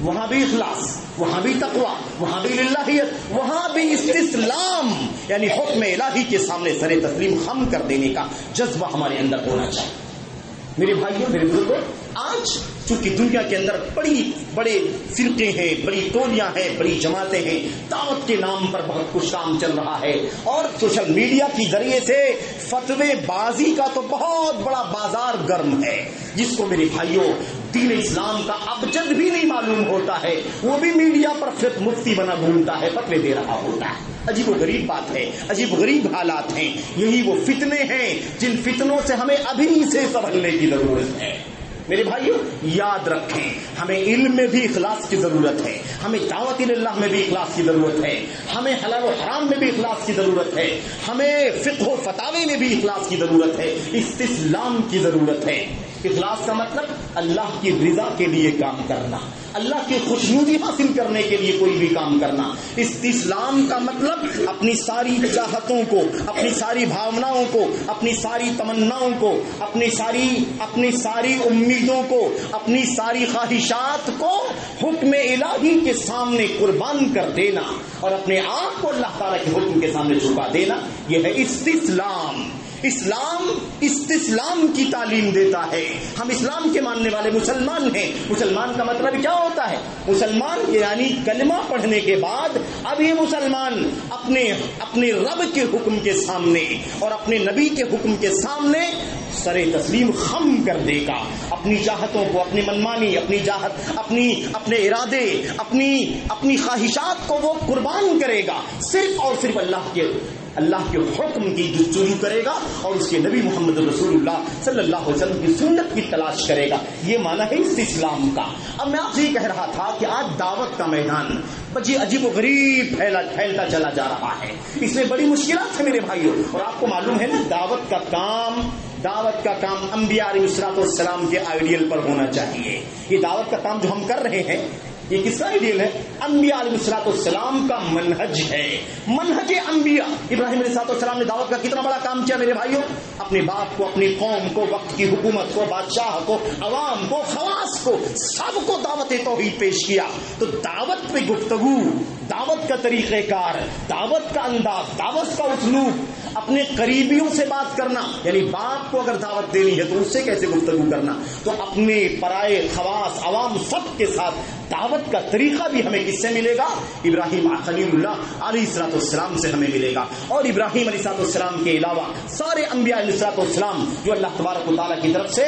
وہاں بھی اخلاص, وہاں بھی تقویٰ, وہاں بھی للہیت, وہاں بھی استسلام, یعنی حکم الہی کے سامنے سر تسلیم خم کر دینے کا جذبہ ہمارے اندر ہونا چاہیے. میرے بھائیوں, میرے بزرگوں, آج چونکہ دنیا کے اندر بڑے فرقے ہیں, بڑی ٹولیاں ہیں, بڑی جماعتیں ہیں, دعوت کے نام پر بہت کچھ کام چل رہا ہے, اور سوشل میڈیا کے ذریعے سے فتوے بازی کا تو بہت بڑا بازار گرم ہے, جس کو میرے بھائیوں دین اسلام کا ابجد بھی نہیں معلوم ہوتا ہے, وہ بھی میڈیا پر فقہ مفتی بنا گھومتا ہے, فتوے دے رہا ہوتا ہے. عجیب و غریب بات ہے, عجیب و غریب حالات ہیں. یہی وہ فتنے ہیں جن فتنوں سے ہمیں ابھی سے سنبھلنے کی ضرورت ہے. میرے بھائیوں یاد رکھیں, ہمیں علم میں بھی اخلاص کی ضرورت ہے, ہمیں دعوت اللہ میں بھی اخلاص کی ضرورت ہے, ہمیں حلال و حرام میں بھی اخلاص کی ضرورت ہے, ہمیں فقہ و فتاوی میں بھی اخلاص کی ضرورت ہے, استسلام کی ضرورت ہے. اخلاص کا مطلب اللہ کی رضا کے لیے کام کرنا, اللہ کی خوشنودی حاصل کرنے کے لیے کوئی بھی کام کرنا. استسلام کا مطلب اپنی ساری چاہتوں کو, اپنی ساری بھاوناؤں کو, اپنی ساری تمناؤں کو, اپنی ساری امیدوں کو, اپنی ساری خواہشات کو حکم الہی کے سامنے قربان کر دینا, اور اپنے آپ کو اللہ تعالیٰ کے حکم کے سامنے جھکا دینا. یہ ہے استسلام. اسلام استسلام کی تعلیم دیتا ہے. ہم اسلام کے ماننے والے مسلمان ہیں. مسلمان کا مطلب کیا ہوتا ہے؟ مسلمان یعنی کلمہ پڑھنے کے بعد اب یہ مسلمان اپنے رب کے حکم کے سامنے اور اپنے نبی کے حکم کے سامنے سر تسلیم خم کر دے گا, اپنے اپنی چاہتوں کو، اپنی منمانی، اپنی چاہت، اپنے ارادے، اپنی خواہشات کو وہ قربان کرے گا، صرف اور صرف اللہ کے حکم کی جستجو کرے گا اور اس کے نبی محمد رسول اللہ صلی اللہ علیہ وسلم کی سنت کی تلاش کرے گا. یہ معنی ہے اس اسلام کا. اب میں آپ سے یہ کہہ رہا تھا کہ آج دعوت کا میدان بجے عجیب و غریب پھیلتا چلا جا رہا ہے. اس میں بڑی مشکلات ہیں میرے بھائیوں، اور آپ کو معلوم ہے نا دعوت کا کام انبیاء علیہ الصلوۃ والسلام کے آئیڈیل پر ہونا چاہیے. یہ دعوت کا کام جو ہم کر رہے ہیں یہ کس کا آئیڈیل ہے؟ انبیاء علیہ الصلوۃ والسلام کا منہج ہے، منہج انبیاء. ابراہیم علیہ الصلوۃ والسلام نے دعوت کا کتنا بڑا کام کیا میرے بھائیوں. اپنے باپ کو، اپنی قوم کو، وقت کی حکومت کو، بادشاہ کو، عوام کو، خواص کو، سب کو دعوت توحید پیش کیا. تو دعوت پہ گفتگو، دعوت کا طریقہ کار، دعوت کا انداز، دعوت کا اسلوب، اپنے قریبیوں سے بات کرنا، یعنی باپ کو اگر دعوت دینی ہے تو اس سے کیسے گفتگو کرنا، تو اپنے پرائے، خواص، عوام سب کے ساتھ دعوت کا طریقہ بھی ہمیں کس سے ملے گا؟ ابراہیم خلیل اللہ علیہ الصلوۃ والسلام سے ہمیں ملے گا. اور ابراہیم علیہ الصلوۃ والسلام کے علاوہ سارے انبیاء علیہ الصلوۃ والسلام جو اللہ تبارک و تعالیٰ کی طرف سے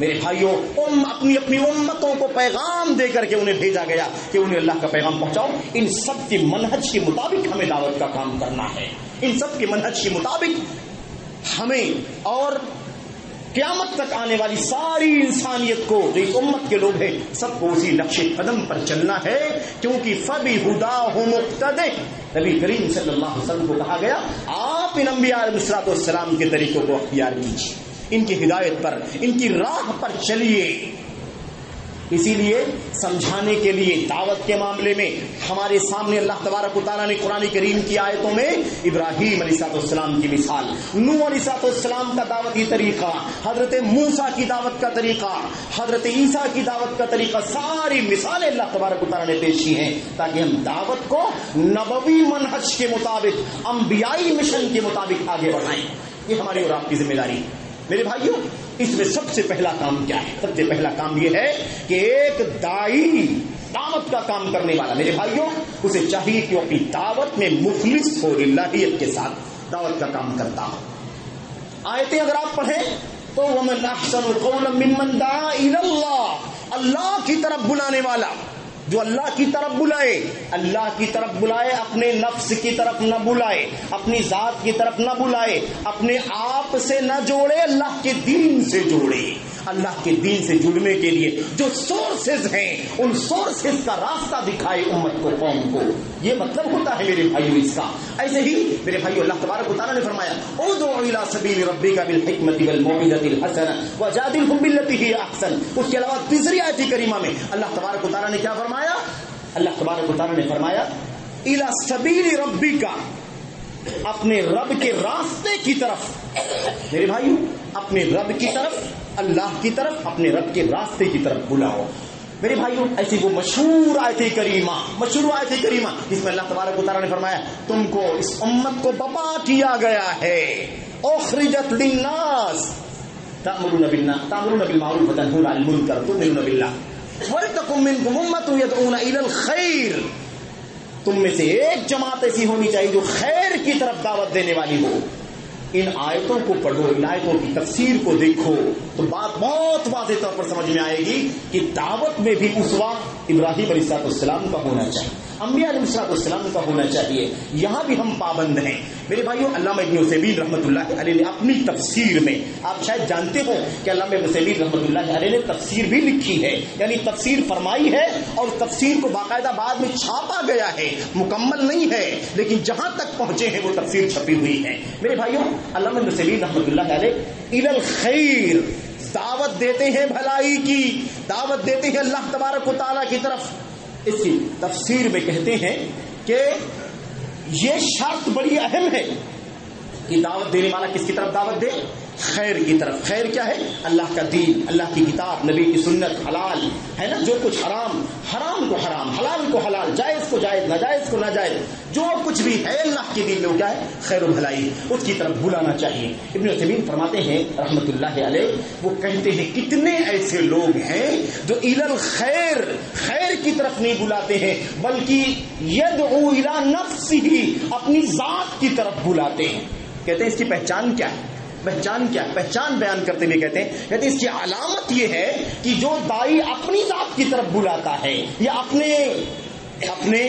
میرے بھائیوں اپنی امتوں کو پیغام دے کر کے انہیں بھیجا گیا کہ انہیں اللہ کا پیغام پہنچاؤ. ان سب کے منہج کے مطابق ہمیں دعوت کا کام کرنا ہے. ان سب کے منہج کے مطابق ہمیں اور قیامت تک آنے والی ساری انسانیت کو، جو اس امت کے لوگ ہیں، سب کو اسی نقش قدم پر چلنا ہے. کیونکہ فَبِهُدَاهُ مُقْتَدِهْ، نبی کریم صلی اللہ علیہ وسلم کو کہا گیا آپ ان انبیاء علیہ الصلوۃ والسلام کے طریقوں کو اختیار کیجیے، ان کی ہدایت پر، ان کی راہ پر چلیے. اسی لیے سمجھانے کے لیے دعوت کے معاملے میں ہمارے سامنے اللہ تبارک و تعالیٰ نے قرآن کریم کی آیتوں میں ابراہیم علیہ السلام کی مثال، نوح علیہ السلام کا دعوتی طریقہ، حضرت موسیٰ کی دعوت کا طریقہ، حضرت عیسیٰ کی دعوت کا طریقہ، ساری مثالیں اللہ تبارک و تعالیٰ نے پیش کی ہیں تاکہ ہم دعوت کو نبوی منہج کے مطابق، انبیائی مشن کے مطابق آگے بڑھائیں. یہ ہماری اور آپ کی ذمہ داری میرے بھائیوں. اس میں سب سے پہلا کام کیا ہے؟ سب سے پہلا کام یہ ہے کہ ایک داعی، دعوت کا کام کرنے والا میرے بھائیوں، اسے چاہیے کہ وہ اپنی دعوت میں مخلص ہو، للہیت کے ساتھ دعوت کا کام کرتا ہو. آیتیں اگر آپ پڑھیں تو وَمَنْ أَحْسَنُ قَوْلًا مِّمَّنْ دَعَا إِلَى اللَّهِ، اللہ کی طرف بلانے والا، جو اللہ کی طرف بلائے، اللہ کی طرف بلائے، اپنے نفس کی طرف نہ بلائے، اپنی ذات کی طرف نہ بلائے، اپنے آپ سے نہ جوڑے، اللہ کے دین سے جوڑے. اللہ کے دین سے جڑنے کے لیے جو سورسز ہیں ان سورسز کا راستہ دکھائے امت کو، قوم کو. یہ مطلب ہوتا ہے میرے بھائیوں اس کا. ایسے ہی میرے بھائیوں اللہ تبارک و تعالیٰ نے فرمایا ادعو الی سبیل ربک بالحکمۃ والموعظۃ الحسنہ وجادلهم بالتي هي احسن. اس کے علاوہ تیسری آیت کریمہ میں اللہ تبارک و تعالیٰ نے کیا فرمایا؟ اللہ تبارک و تعالیٰ نے فرمایا الی سبیل ربک، اپنے رب کے راستے کی طرف. میرے بھائیوں اپنے رب کی طرف، اللہ کی طرف، اپنے رب کے راستے کی طرف بلاؤ. میرے بھائیوں ایسی وہ مشہور آیت کریمہ جس میں اللہ تبارک و تعالیٰ نے فرمایا تم کو، اس امت کو بپا کیا گیا ہے، اخرجت للناس تأمرون بالمعروف وتنهون عن المنکر تؤمنون باللہ ولتکن منکم امۃ یدعون الی الخیر. تم میں سے ایک جماعت ایسی ہونی چاہیے جو خیر کی طرف دعوت دینے والی ہو. ان آیتوں کو پڑھو، ان آیتوں کی تفسیر کو دیکھو تو بات بہت واضح طور پر سمجھ میں آئے گی کہ دعوت میں بھی اسوہ ابراہیم علیہ السلام کا ہونا چاہیے، انبیاء علیہ السلام کا ہونا چاہیے. یہاں بھی ہم پابند ہیں میرے بھائیوں. علامہ ابن عثیمین رحمۃ اللہ علیہ نے اپنی تفسیر میں، آپ شاید جانتے ہو کہ علامہ ابن عثیمین رحمۃ اللہ علیہ نے تفسیر بھی لکھی ہے، یعنی تفسیر فرمائی ہے اور تفسیر کو باقاعدہ بعد میں چھاپا گیا ہے، مکمل نہیں ہے لیکن جہاں تک پہنچے ہیں وہ تفسیر چھپی ہوئی ہے. میرے بھائیوں علامہ ابن عثیمین رحمۃ اللہ علیہ الی الخیر، دعوت دیتے ہیں بھلائی کی، دعوت دیتے ہیں اللہ تبارک و تعالیٰ کی طرف. اس کی تفسیر میں کہتے ہیں کہ یہ شرط بڑی اہم ہے کہ دعوت دینے والا کس کی طرف دعوت دے؟ خیر کی طرف. خیر کیا ہے؟ اللہ کا دین، اللہ کی کتاب، نبی کی سنت، حلال ہے نا، جو کچھ حرام کو حرام، حلال کو حلال، جائز کو جائز، ناجائز کو ناجائز، جو کچھ بھی ہے اللہ کے دین میں وہ کیا ہے؟ خیر و بھلائی، اس کی طرف بلانا چاہیے. ابن عثیمین فرماتے ہیں رحمت اللہ علیہ، وہ کہتے ہیں کتنے ایسے لوگ ہیں جو الی الخیر، خیر کی طرف نہیں بلاتے ہیں بلکہ یدعو الی نفسہ، اپنی ذات کی طرف بلاتے ہیں. کہتے ہیں اس کی پہچان کیا ہے؟ پہچان کیا؟ پہچان بیان کرتے ہوئے کہتے ہیں اس کی علامت یہ ہے کہ جو دائی اپنی ذات کی طرف بلاتا ہے یا اپنے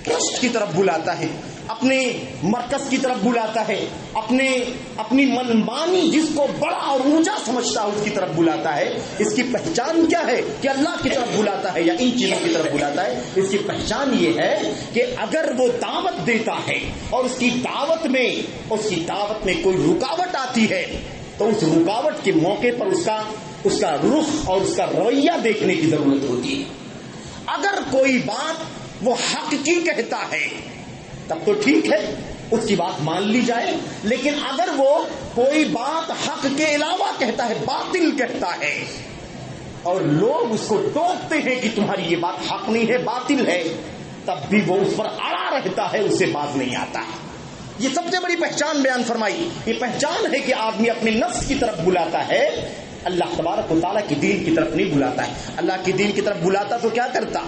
ٹرسٹ کی طرف بلاتا ہے، اپنے مرکز کی طرف بلاتا ہے، اپنی منمانی جس کو بڑا اور اونچا سمجھتا ہے اس کی طرف بلاتا ہے، اس کی پہچان کیا ہے کہ اللہ کی طرف بلاتا ہے یا ان چیزوں کی طرف بلاتا ہے؟ اس کی پہچان یہ ہے کہ اگر وہ دعوت دیتا ہے اور اس کی دعوت میں کوئی رکاوٹ آتی ہے تو اس رکاوٹ کے موقع پر اس کا رخ اور اس کا رویہ دیکھنے کی ضرورت ہوتی ہے۔ اگر کوئی بات وہ حق کی کہتا ہے تب تو ٹھیک ہے، اس کی بات مان لی جائے، لیکن اگر وہ کوئی بات حق کے علاوہ کہتا ہے، باطل کہتا ہے، اور لوگ اس کو ٹوکتے ہیں کہ تمہاری یہ بات حق نہیں ہے، باطل ہے، تب بھی وہ اس پر اڑا رہتا ہے، اس سے باز نہیں آتا۔ یہ سب سے بڑی پہچان بیان فرمائی۔ یہ پہچان ہے کہ آدمی اپنے نفس کی طرف بلاتا ہے، اللہ تبارک و تعالیٰ کی دین کی طرف نہیں بلاتا ہے۔ اللہ کی دین کی طرف بلاتا تو کیا کرتا؟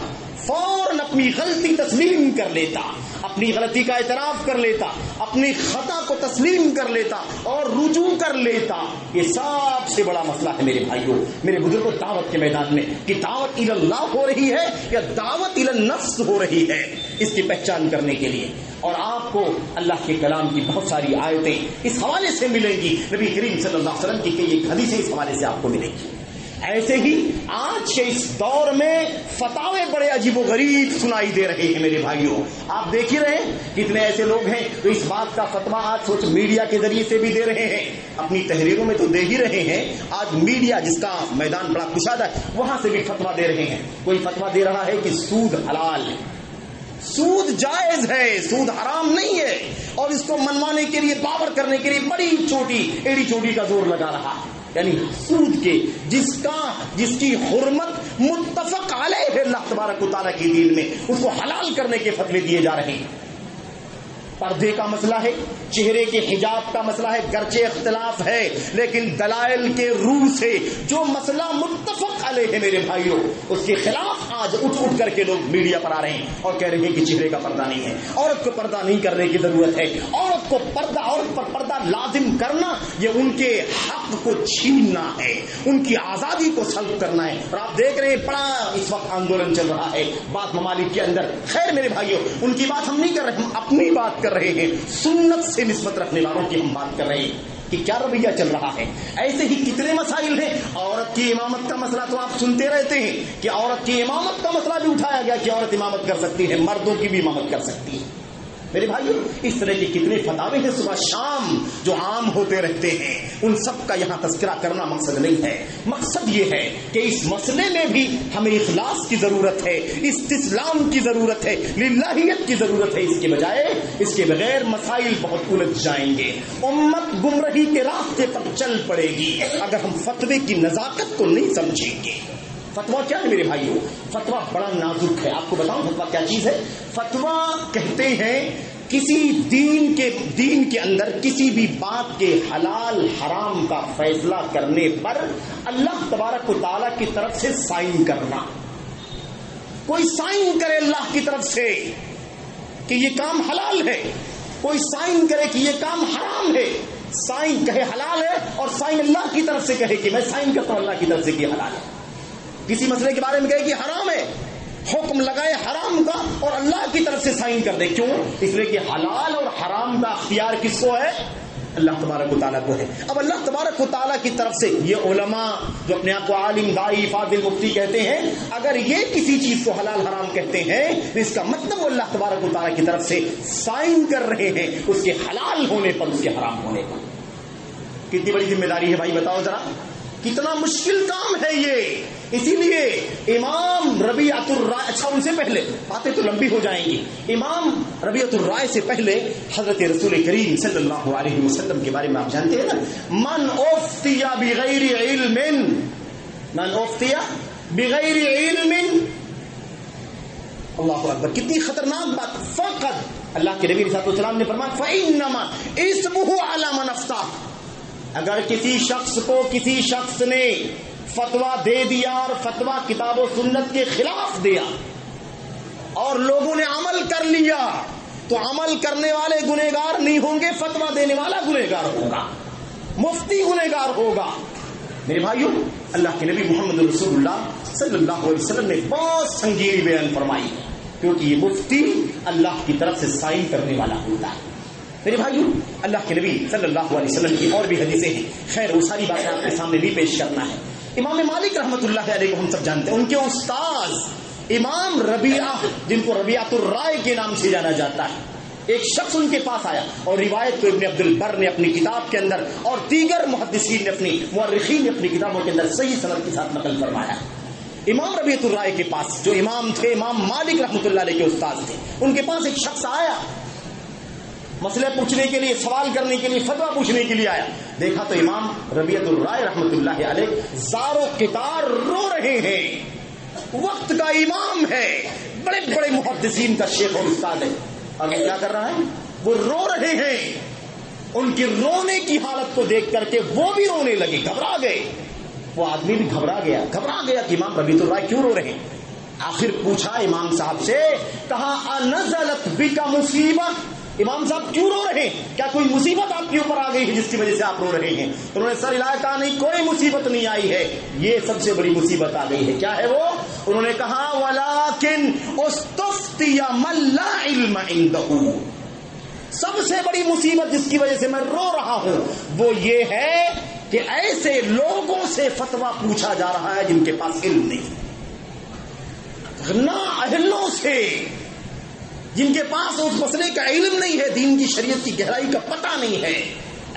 فوراً اپنی غلطی تسلیم کر لیتا، اپنی غلطی کا اعتراف کر لیتا، اپنی خطا کو تسلیم کر لیتا اور رجوع کر لیتا۔ یہ سب سے بڑا مسئلہ ہے میرے بھائیوں، میرے بزرگوں، دعوت کے میدان میں کہ دعوت الی اللہ ہو رہی ہے یا دعوت الی النفس ہو رہی ہے، اس کی پہچان کرنے کے لیے۔ اور آپ کو اللہ کے کلام کی بہت ساری آیتیں اس حوالے سے ملیں گی، نبی کریم صلی اللہ علیہ وسلم کی کئی حدیثیں اس حوالے سے آپ کو ملیں گی۔ ایسے ہی آج کے اس دور میں فتاوے بڑے عجیب و غریب سنائی دے رہے ہیں میرے بھائیوں۔ آپ دیکھ ہی رہے ہیں کتنے ایسے لوگ ہیں جو اس بات کا فتویٰ آج سوچ میڈیا کے ذریعے سے بھی دے رہے ہیں، اپنی تحریروں میں تو دے ہی رہے ہیں، آج میڈیا جس کا میدان بڑا کشادہ ہے وہاں سے بھی فتویٰ دے رہے ہیں۔ کوئی فتویٰ دے رہا ہے کہ سود حلال ہے، سود جائز ہے، سود حرام نہیں ہے، اور اس کو منوانے کے لیے، باور کرنے کے لیے بڑی ایڑی چوٹی کا زور لگا رہا ہے۔ یعنی سود کے جس کی حرمت متفق علیہ ہے اللہ تبارک و تعالیٰ کی دین میں، اس کو حلال کرنے کے فتوے دیے جا رہے ہیں۔ پردے کا مسئلہ ہے، چہرے کے حجاب کا مسئلہ ہے، گرچہ اختلاف ہے لیکن دلائل کے روح سے جو مسئلہ متفق علیہ ہے میرے بھائیوں، اس کے خلاف آج اٹھ کر کے لوگ میڈیا پر آ رہے ہیں اور کہہ رہے ہیں کہ چہرے کا پردہ نہیں ہے، عورت کو پردہ نہیں کرنے کی ضرورت ہے، عورت پر پردہ لازم کرنا یہ ان کے حق کو چھیننا ہے، ان کی آزادی کو سلب کرنا ہے۔ اور آپ دیکھ رہے ہیں بڑا اس وقت آندولن چل رہا ہے بعض ممالک کے اندر۔ خیر میرے بھائیوں، ان کی بات ہم نہیں کر رہے، ہم اپنی بات کر رہے ہیں، سنت سے نسبت رکھنے والوں کی ہم بات کر رہے ہیں کہ کیا رویہ چل رہا ہے۔ ایسے ہی کتنے مسائل ہیں۔ عورت کی امامت کا مسئلہ تو آپ سنتے رہتے ہیں کہ عورت کی امامت کا مسئلہ بھی اٹھایا گیا کہ عورت امامت کر سکتی ہے، مردوں کی بھی امامت کر سکتی ہے۔ میرے بھائیو، اس طرح کے کتنے فتاوے ہیں صبح شام جو عام ہوتے رہتے ہیں، ان سب کا یہاں تذکرہ کرنا مقصد نہیں ہے۔ مقصد یہ ہے کہ اس مسئلے میں بھی ہمیں اخلاص کی ضرورت ہے، استسلام کی ضرورت ہے، للہیت کی ضرورت ہے۔ اس کے بجائے اس کے بغیر مسائل بہت الجھ جائیں گے، امت گمراہی کے راستے پر چل پڑے گی اگر ہم فتوے کی نزاکت کو نہیں سمجھیں گے۔ فتویٰ کیا ہے میرے بھائیوں؟ فتویٰ بڑا نازک ہے۔ آپ کو بتاؤں فتویٰ کیا چیز ہے؟ فتویٰ کہتے ہیں کسی دین کے اندر کسی بھی بات کے حلال حرام کا فیصلہ کرنے پر اللہ تبارک و تعالیٰ کی طرف سے سائن کرنا۔ کوئی سائن کرے اللہ کی طرف سے کہ یہ کام حلال ہے، کوئی سائن کرے کہ یہ کام حرام ہے، سائن کہے حلال ہے اور سائن اللہ کی طرف سے کہے کہ میں سائن کرتا ہوں اللہ کی طرف سے کہ حلال ہے۔ کسی مسئلے کے بارے میں کہے کہ حرام ہے، حکم لگائے حرام کا اور اللہ کی طرف سے سائن کر دے۔ کیوں؟ اس لیے کہ حلال اور حرام کا اختیار کس کو ہے؟ اللہ تبارک و تعالیٰ کو ہے۔ اب اللہ تبارک و تعالیٰ کی طرف سے یہ علماء جو اپنے آپ کو عالم، دائی، فاضل، مفتی کہتے ہیں، اگر یہ کسی چیز کو حلال حرام کہتے ہیں تو اس کا مطلب وہ اللہ تبارک و تعالیٰ کی طرف سے سائن کر رہے ہیں اس کے حلال ہونے پر، اس کے حرام ہونے پر۔ کتنی بڑی ذمہ داری ہے بھائی، بتاؤ ذرا، کتنا مشکل کام ہے یہ۔ اسی لیے امام ربیعۃ الرائے، اچھا ان سے پہلے باتیں تو لمبی ہو جائیں گی، امام ربیعۃ الرائے سے پہلے حضرت رسول کریم صلی اللہ علیہ وسلم کے بارے میں آپ جانتے ہیں نا، من افتی بغیر علم، من افتی بغیر علم، اللہ اکبر، کتنی خطرناک بات۔ فقط اللہ کے نبی صلی اللہ علیہ وسلم نے فرمایا فإنما اسمہ علی من افتیٰ، اگر کسی شخص نے فتویٰ دے دیا اور فتویٰ کتاب و سنت کے خلاف دیا اور لوگوں نے عمل کر لیا تو عمل کرنے والے گنہگار نہیں ہوں گے، فتویٰ دینے والا گنہگار ہوگا۔ مفتی گنہگار ہوگا. میرے بھائیوں، اللہ کے نبی محمد رسول اللہ صلی اللہ علیہ وسلم نے بہت سنگین بیان فرمائی ہے، کیونکہ یہ مفتی اللہ کی طرف سے سائن کرنے والا ہوتا ہے. میرے بھائیوں، اللہ کے نبی صلی اللہ علیہ وسلم کی اور بھی حدیثیں ہیں. خیر وہ ساری باتیں آپ کے سامنے بھی پیش کرنا ہے. امام مالک رحمۃ اللہ علیہ کو ہم سب جانتے ہیں. ان کے استاد امام ربیعہ، جن کو ربیعۃ الرائے کے نام سے جانا جاتا ہے، ایک شخص ان کے پاس آیا اور روایت کو ابن عبد البر نے اپنی کتاب کے اندر اور دیگر محدثین نے اپنی مورخین نے اپنی کتابوں کے اندر صحیح سند کے ساتھ نقل فرمایا. امام ربیعۃ الرائے کے پاس جو امام تھے، امام مالک رحمۃ اللہ علیہ کے استاد تھے، ان کے پاس ایک شخص آیا مسئلے پوچھنے کے لیے، سوال کرنے کے لیے، فتویٰ پوچھنے کے لیے آیا. دیکھا تو امام ربیعۃ الرائے رحمۃ اللہ علیہ زار و قطار رو رہے ہیں. وقت کا امام ہے، بڑے بڑے محدثین کا شیخ اور استاد ہے، اور وہ کیا کر رہا ہے؟ وہ رو رہے ہیں. ان کے رونے کی حالت کو دیکھ کر کے وہ بھی رونے لگے، گھبرا گئے. وہ آدمی بھی گھبرا گیا کہ امام ربیعۃ الرائے کیوں رو رہے ہیں. آخر پوچھا امام صاحب سے، کہا انزلت بک مصیبہ، امام صاحب کیوں رو رہے ہیں؟ کیا کوئی مصیبت آپ کے اوپر آ گئی ہے جس کی وجہ سے آپ رو رہے ہیں؟ انہوں نے سر ہلایا، کہا نہیں کوئی مصیبت نہیں آئی ہے، یہ سب سے بڑی مصیبت آ گئی ہے. کیا ہے وہ؟ انہوں نے کہا ولکن استفتی من لا علم عنده، سب سے بڑی مصیبت جس کی وجہ سے میں رو رہا ہوں وہ یہ ہے کہ ایسے لوگوں سے فتویٰ پوچھا جا رہا ہے جن کے پاس علم نہیں، نااہلوں سے جن کے پاس اس مسئلے کا علم نہیں ہے، دین کی شریعت کی گہرائی کا پتہ نہیں ہے.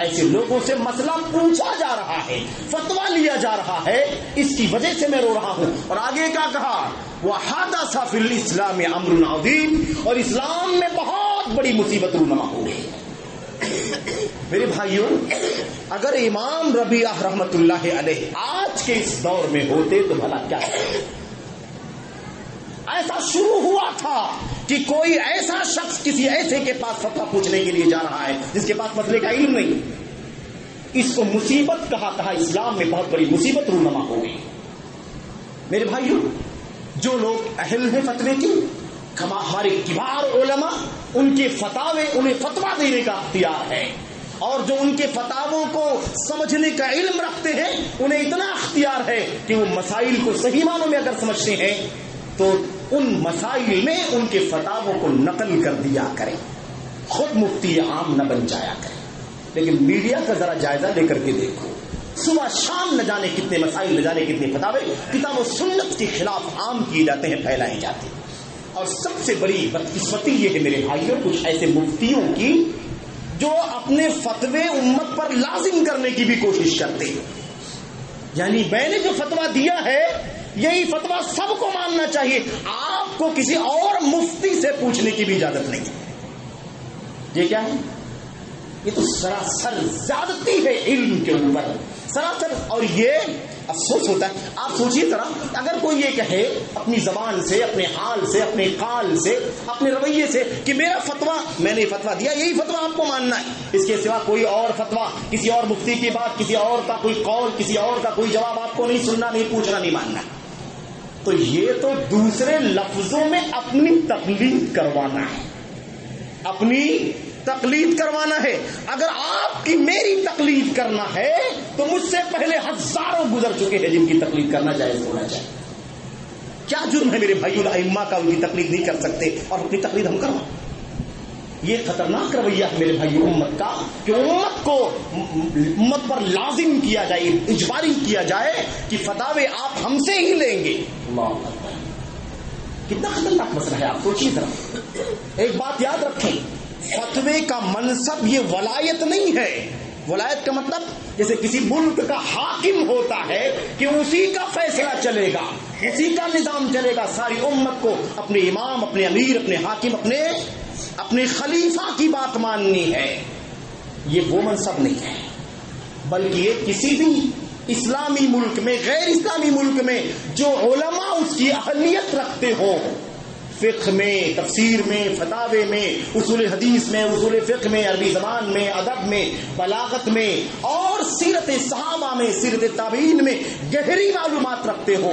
ایسے لوگوں سے مسئلہ پوچھا جا رہا ہے، فتویٰ لیا جا رہا ہے، اس کی وجہ سے میں رو رہا ہوں. اور آگے کیا کہا؟ وحدث فی الاسلام امر عظیم، اور اسلام میں بہت بڑی مصیبت رونما ہو گئی. میرے بھائیوں، اگر امام ربیعہ رحمت اللہ علیہ آج کے اس دور میں ہوتے تو بھلا کیا ہے؟ ایسا شروع ہوا تھا کہ کوئی ایسا شخص کسی ایسے کے پاس فتویٰ پوچھنے کے لیے جا رہا ہے جس کے پاس مسئلے کا علم نہیں. اس کو مصیبت کہا اسلام میں بہت بڑی مصیبت رونما ہو گئی. میرے بھائیوں، جو لوگ اہل ہیں فتوے کی، ہمارے کبار علماء، ان کے فتاوے، انہیں فتویٰ دینے کا اختیار ہے، اور جو ان کے فتاووں کو سمجھنے کا علم رکھتے ہیں انہیں اتنا اختیار ہے کہ وہ مسائل کو صحیح معنوں میں اگر سمجھتے ہیں تو ان مسائل میں ان کے فتاووں کو نقل کر دیا کریں، خود مفتی عام نہ بن جایا کریں. لیکن میڈیا کا ذرا جائزہ لے کر کے دیکھو، صبح شام نہ جانے کتنے مسائل، نہ جانے کتنے فتاوے کتاب و سنت کے خلاف عام کیے جاتے ہیں، پھیلائے جاتے ہیں. اور سب سے بڑی بدقسمتی یہ ہے میرے بھائیوں، کچھ ایسے مفتیوں کی جو اپنے فتوے امت پر لازم کرنے کی بھی کوشش کرتے ہیں. یعنی میں نے جو فتویٰ دیا ہے یہی فتویٰ سب کو ماننا چاہیے، آپ کو کسی اور مفتی سے پوچھنے کی بھی اجازت نہیں. یہ کیا ہے؟ یہ تو سراسر زیادتی ہے علم کے اوپر، سراسر. اور یہ افسوس ہوتا ہے. آپ سوچئے ذرا، اگر کوئی یہ کہے اپنی زبان سے، اپنے حال سے، اپنے قال سے، اپنے رویے سے کہ میرا فتویٰ، میں نے فتویٰ دیا، یہی فتویٰ آپ کو ماننا ہے، اس کے سوا کوئی اور فتویٰ، کسی اور مفتی کی بات، کسی اور کا کوئی قول، کسی اور کا کوئی جواب آپ کو نہیں سننا، نہیں پوچھنا، نہیں ماننا، تو یہ تو دوسرے لفظوں میں اپنی تقلید کروانا ہے، اپنی تقلید کروانا ہے. اگر آپ کی میری تقلید کرنا ہے تو مجھ سے پہلے ہزاروں گزر چکے ہیں جن کی تقلید کرنا جائز ہونا چاہیے. کیا جرم ہے میرے بھائیوں ائمہ کا ان کی تقلید نہیں کر سکتے اور اپنی تقلید ہم کریں؟ یہ خطرناک رویہ ہے میرے بھائیوں امت کا کہ امت پر لازم کیا جائے، اجباری کیا جائے کہ فتاوے آپ ہم سے ہی لیں گے. اللہ اکبر، کتنا خطرناک مسئلہ ہے. آپ سوچیے ذرا، ایک بات یاد رکھیں، فتوے کا منصب یہ ولایت نہیں ہے. ولایت کا مطلب جیسے کسی ملک کا حاکم ہوتا ہے کہ اسی کا فیصلہ چلے گا، اسی کا نظام چلے گا، ساری امت کو اپنے امام، اپنے امیر، اپنے حاکم، اپنے خلیفہ کی بات ماننی ہے. یہ وہ منصب نہیں ہے، بلکہ یہ کسی بھی اسلامی ملک میں، غیر اسلامی ملک میں جو علماء اس کی اہلیت رکھتے ہوں، فقہ میں، تفسیر میں، فتاوے میں، اصول حدیث میں، اصول فقہ میں، عربی زبان میں، ادب میں، بلاغت میں اور سیرت صحابہ میں، سیرت تابعین میں گہری معلومات رکھتے ہو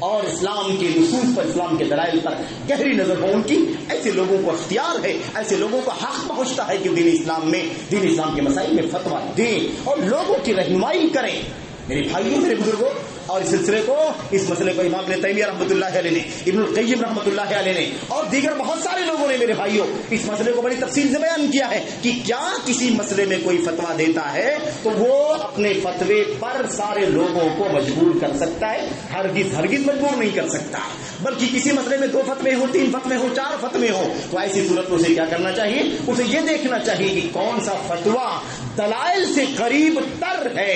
اور اسلام کے نصوص پر، اسلام کے دلائل پر گہری نظر ہو ان کی، ایسے لوگوں کو اختیار ہے، ایسے لوگوں کو حق پہنچتا ہے کہ دین اسلام کے مسائل میں فتویٰ دیں اور لوگوں کی رہنمائی کریں۔ میرے بھائیوں، میرے بزرگوں، اور اس سلسلے کو، اس مسئلے کو امام ابن تیمیہ رحمۃ اللہ علیہ نے، ابن القیم رحمۃ اللہ علیہ نے اور دیگر بہت سارے لوگوں نے میرے بھائیوں اس مسئلے کو بڑی تفصیل سے بیان کیا ہے کہ کیا کسی مسئلے میں کوئی فتویٰ دیتا ہے تو وہ اپنے فتوے پر سارے لوگوں کو مجبور کر سکتا ہے، ہرگز مجبور نہیں کر سکتا، بلکہ کسی مسئلے میں 2 فتوے ہو، 3 فتوے ہو، 4 فتوے ہو تو ایسی صورت میں اسے کیا کرنا چاہیے؟ اسے یہ دیکھنا چاہیے کہ کون سا فتویٰ دلائل سے قریب تر ہے،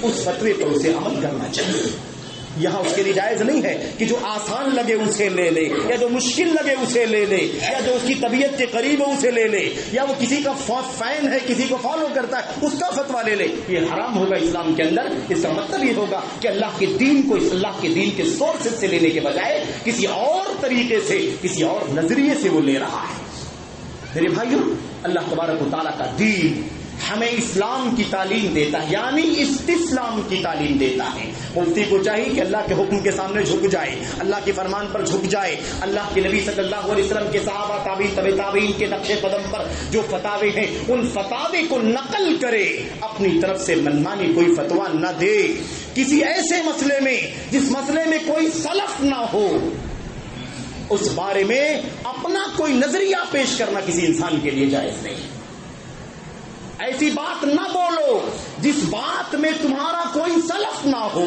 اس فتوے پر اسے عمل کرنا چاہیے۔ یہاں اس کے لیے جائز نہیں ہے کہ جو آسان لگے اسے لے لے، یا جو مشکل لگے اسے لے لے، یا جو اس کی طبیعت کے قریب ہو اسے لے لے، یا وہ کسی کا فین ہے، کسی کو فالو کرتا ہے اس کا فتویٰ لے لے۔ یہ حرام ہوگا اسلام کے اندر۔ اس کا مطلب یہ ہوگا کہ اللہ کے دین کو اللہ کے دین کے سورسز سے لینے کے بجائے کسی اور طریقے سے، کسی اور نظریے سے وہ لے رہا ہے۔ میرے بھائیوں، اللہ تبارک و تعالیٰ کا دین ہمیں اسلام کی تعلیم دیتا ہے، یعنی استسلام کی تعلیم دیتا ہے۔ مفتی کو چاہیے کہ اللہ کے حکم کے سامنے جھک جائے، اللہ کے فرمان پر جھک جائے، اللہ کے نبی صلی اللہ علیہ وسلم کے صحابہ، تابعین، تبع تابعین کے نقش قدم پر جو فتاوے ہیں ان فتاوے کو نقل کرے، اپنی طرف سے منمانی کوئی فتویٰ نہ دے۔ کسی ایسے مسئلے میں جس مسئلے میں کوئی سلف نہ ہو، اس بارے میں اپنا کوئی نظریہ پیش کرنا کسی انسان کے لیے جائز نہیں۔ ایسی بات نہ بولو جس بات میں تمہارا کوئی سلف نہ ہو۔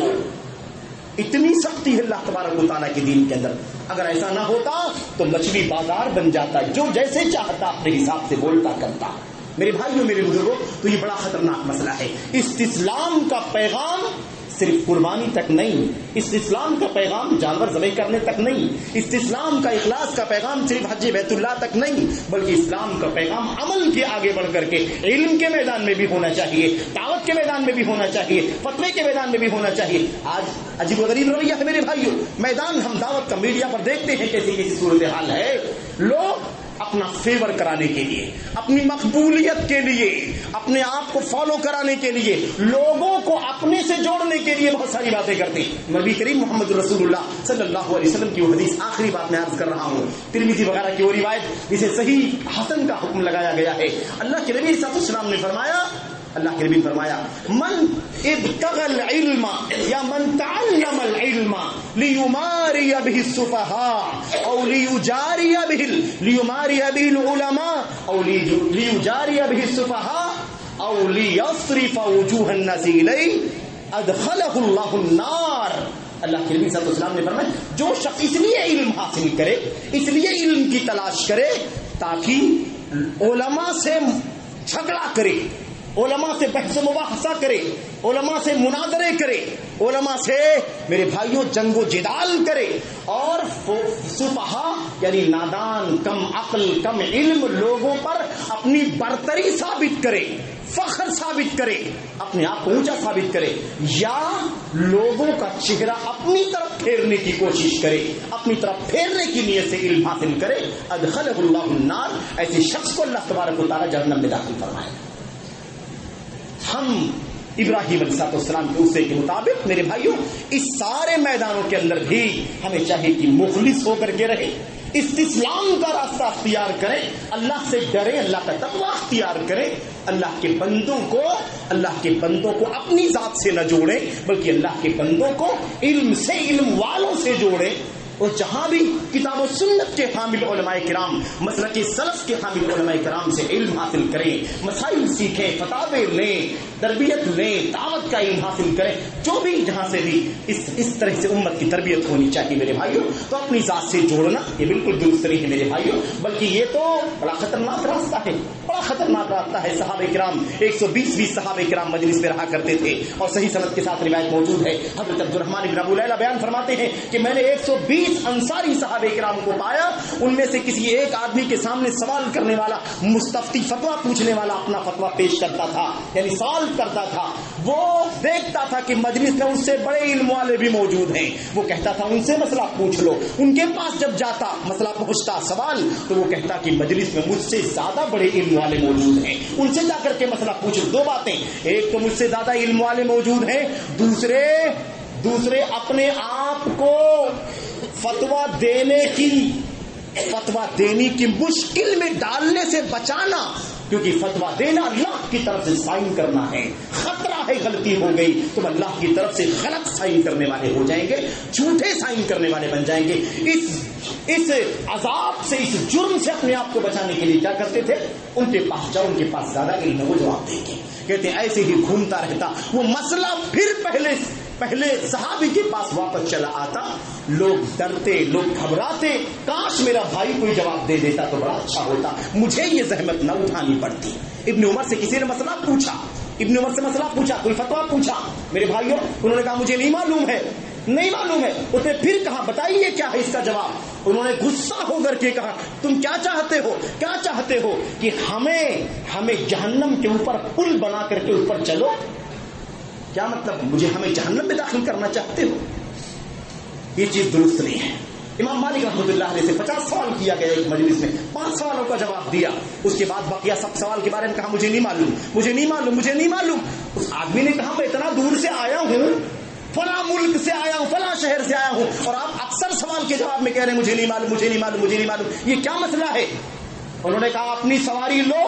اتنی سختی ہے اللہ تبارک و تعالیٰ کے دین کے اندر۔ اگر ایسا نہ ہوتا تو مچھلی بازار بن جاتا، جو جیسے چاہتا اپنے حساب سے بولتا کرتا۔ میرے بھائیوں، میرے بزرگوں، تو یہ بڑا خطرناک مسئلہ ہے۔ استسلام کا پیغام صرف قربانی تک نہیں، استسلام کا پیغام جانور ذبح کرنے تک نہیں، استسلام کا اخلاص کا پیغام صرف حج بیت اللہ تک نہیں، بلکہ اسلام کا پیغام عمل کے آگے بڑھ کر کے علم کے میدان میں بھی ہونا چاہیے، دعوت کے میدان میں بھی ہونا چاہیے، فتوے کے میدان میں بھی ہونا چاہیے۔ آج عجیب و غریب رویہ ہے میرے بھائیوں، میدان ہم دعوت کا میڈیا پر دیکھتے ہیں کیسی کیسی صورتحال ہے۔ لوگ اپنا فیور کرانے کے لیے، اپنی مقبولیت کے لیے، اپنے آپ کو فالو کرانے کے لیے، لوگوں کو اپنے سے جوڑنے کے لیے بہت ساری باتیں کرتے ہیں۔ نبی کریم محمد رسول اللہ صلی اللہ علیہ وسلم کی وہ حدیث، آخری بات میں عرض کر رہا ہوں، ترمذی وغیرہ کی وہ روایت جسے صحیح حسن کا حکم لگایا گیا ہے۔ اللہ کے نبی صلی اللہ علیہ وسلم نے فرمایا، اللہ کے نبی فرمایا، من ابتغى العلم یا من تعلم العلم لیماری به السفهاء او لیجاری به العلماء او لیجاری به السفهاء او لیصرف وجوه الناس الیہ ادخلہ اللہ النار۔ اللہ کے نبی صلی اللہ علیہ وسلم نے فرمایا، جو شخص اس لیے علم حاصل کرے، اس لیے علم کی تلاش کرے تاکہ علماء سے جھگڑا کرے، علماء سے بحث و مباحثہ کرے، علماء سے مناظرے کرے، علماء سے میرے بھائیوں جنگ و جدال کرے، اور سفہاء یعنی نادان، کم عقل، کم علم لوگوں پر اپنی برتری ثابت کرے، فخر ثابت کرے، اپنے آپ کو اونچا ثابت کرے، یا لوگوں کا چہرہ اپنی طرف پھیرنے کی کوشش کرے، اپنی طرف پھیرنے کی نیت سے علم حاصل کرے، ادخلہ اللہ النار، ایسے شخص کو اللہ تبارک و تعالیٰ جہنم میں داخل فرمائے۔ ہم ابراہیم علیہ السلام کے اسوے کے مطابق میرے بھائیوں اس سارے میدانوں کے اندر بھی ہمیں چاہیے کہ مخلص ہو کر کے رہے، استسلام کا راستہ اختیار کریں، اللہ سے ڈرے، اللہ کا تقوی اختیار کریں، اللہ کے بندوں کو اپنی ذات سے نہ جوڑیں بلکہ اللہ کے بندوں کو علم سے، علم والوں سے جوڑیں، اور جہاں بھی کتاب و سنت کے حامل علماء کرام، مسلک سلف کے حامل علماء کرام سے علم حاصل کریں، مسائل سیکھیں، فتاوے لیں، تربیت لیں، دعوت کا علم حاصل کریں، جو بھی جہاں سے بھی اس طرح سے امت کی تربیت ہونی چاہیے میرے بھائیوں۔ تو اپنی ذات سے جوڑنا یہ بالکل درست نہیں ہے میرے بھائیوں، بلکہ یہ تو بڑا خطرناک راستہ ہے، بڑا بڑا خطرناک راستہ ہے. صحابہ کرام 120 صحابہ کرام مجلس میں رہا کرتے تھے اور صحیح سند کے ساتھ روایت موجود ہے. حضرت عبد الرحمن بن ابو لیلہ بیان فرماتے ہیں کہ میں نے 120 انصاری صحابہ کرام کو پایا, ان میں سے کسی ایک آدمی کے سامنے سوال کرنے والا, مستفتی فتویٰ پوچھنے والا اپنا فتویٰ پیش کرتا تھا, یعنی سوال کرتا تھا. وہ دیکھتا تھا کہ مجلس میں اس سے بڑے علم والے بھی موجود ہیں, وہ کہتا تھا ان سے مسئلہ پوچھ لو. ان کے پاس جب جاتا مسئلہ پوچھتا سوال, تو وہ کہتا کہ مجلس میں مجھ سے زیادہ بڑے علم والے موجود ہیں, ان سے جا کر کے مسئلہ پوچھو. دو باتیں, ایک تو مجھ سے زیادہ علم والے موجود ہیں, دوسرے اپنے آپ کو فتویٰ دینے کی مشکل میں ڈالنے سے بچانا, کیونکہ فتویٰ دینا اللہ کی طرف سے سائن کرنا ہے. خطرہ ہے غلطی ہو گئی تو اللہ کی طرف سے غلط سائن کرنے والے ہو جائیں گے, جھوٹے سائن کرنے والے بن جائیں گے. اس عذاب سے, اس جرم سے اپنے آپ کو بچانے کے لیے کیا کرتے تھے, ان کے پاس جاؤ, ان کے پاس زیادہ علم ہے, وہ جواب دیں گے. کہتے ہیں ایسے ہی گھومتا رہتا وہ مسئلہ, پھر پہلے صحابی کے پاس واپس چلا آتا. لوگ ڈرتے, لوگ گھبراتے, کاش میرا بھائی کوئی جواب دے دیتا تو بڑا اچھا ہوتا, مجھے یہ زحمت نہ اٹھانی پڑتی. ابن عمر سے کسی نے مسئلہ پوچھا, کوئی فتویٰ پوچھا میرے بھائیوں, انہوں نے کہا مجھے نہیں معلوم ہے. اس نے پھر کہا بتائیے کیا ہے اس کا جواب. انہوں نے غصہ ہو کر کے کہا تم کیا چاہتے ہو کہ ہمیں جہنم کے اوپر پل بنا کر کے اوپر چلو. کیا مطلب, ہمیں جہنم میں داخل کرنا چاہتے ہو؟ یہ چیز درست نہیں ہے. امام مالک رحمۃ اللہ علیہ سے 50 سوال کیا گیا ایک مجلس میں, 5 سوالوں کا جواب دیا. اس کے بعد بقیہ سب سوال کے بارے میں کہا مجھے نہیں معلوم. اس آدمی نے کہا میں اتنا دور سے آیا ہوں, فلاں ملک سے آیا ہوں, فلاں شہر سے آیا ہوں, اور آپ اکثر سوال کے جواب میں کہہ رہے ہیں مجھے نہیں معلوم, یہ کیا مسئلہ ہے؟ انہوں نے کہا اپنی سواری لو,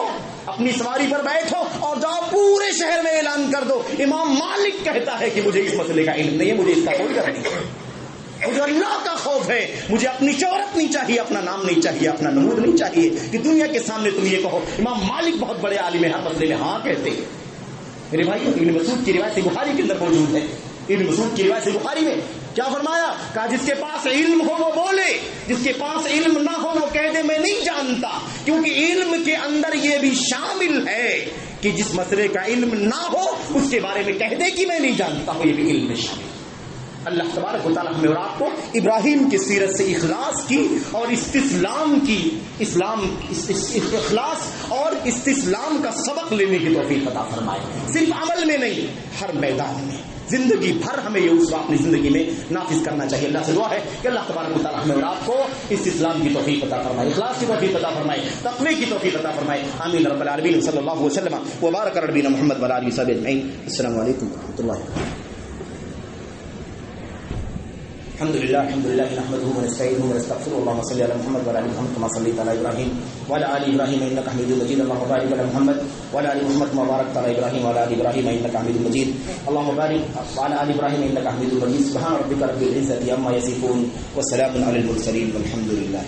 اپنی سواری پر بیٹھو اور جاؤ پورے شہر میں اعلان کر دو امام مالک کہتا ہے کہ مجھے اس مسئلے کا علم نہیں ہے, مجھے اس کا کوئی ڈر نہیں ہے, مجھے اللہ کا خوف ہے, مجھے اپنی شہرت نہیں چاہیے, اپنا نام نہیں چاہیے, اپنا نمود نہیں چاہیے کہ دنیا کے سامنے تم یہ کہو امام مالک بہت بڑے عالم ہیں, ہر مسئلے میں ہاں کہتے ہیں. میرے بھائی, ابن مسعود کی روایت بخاری کے اندر موجود ہے. ابن مسعود کی روایت بخاری میں کیا فرمایا, کہا جس کے پاس علم ہو وہ بولے, جس کے پاس علم نہ ہو وہ کہہ دے میں نہیں جانتا, کیونکہ علم کے اندر یہ بھی شامل ہے کہ جس مسئلے کا علم نہ ہو اس کے بارے میں کہہ دے کہ میں نہیں جانتا ہوں, یہ بھی علم میں شامل. اللہ تبارک و تعالی ہمیں اور آپ کو ابراہیم کی سیرت سے اخلاص کی اور اخلاص اور استسلام کا سبق لینے کی توفیق عطا فرمائے. صرف عمل میں نہیں, ہر میدان میں, زندگی بھر ہمیں یہ اسوہ اپنی زندگی میں نافذ کرنا چاہیے. اللہ سے دعا ہے کہ اللہ تبارک و تعالی ہمیں اور آپ کو استسلام کی توفیق عطا فرمائے, اخلاص کی توفیق عطا فرمائے, تقوی کی توفیق عطا فرمائے. آمین رب العالمین. صلی اللہ وسلم وبارک علی نبینا محمد وعلی آلہ وصحبہ اجمعین. السلام علیکم ورحمۃ اللہ. الحمد لله نحمده ونستعينه ونستغفره. اللهم صل على محمد وعلى ال محمد كما صليت على ابراهيم وعلى ال ابراهيم انك حميد مجيد. اللهم بارك على محمد وعلى ال محمد كما باركت على ابراهيم وعلى ال ابراهيم انك حميد مجيد. اللهم بارك وعلى ال ابراهيم انك حميد مجيد. سبحان ربك رب العزة عما يصفون وسلام على المرسلين والحمد لله.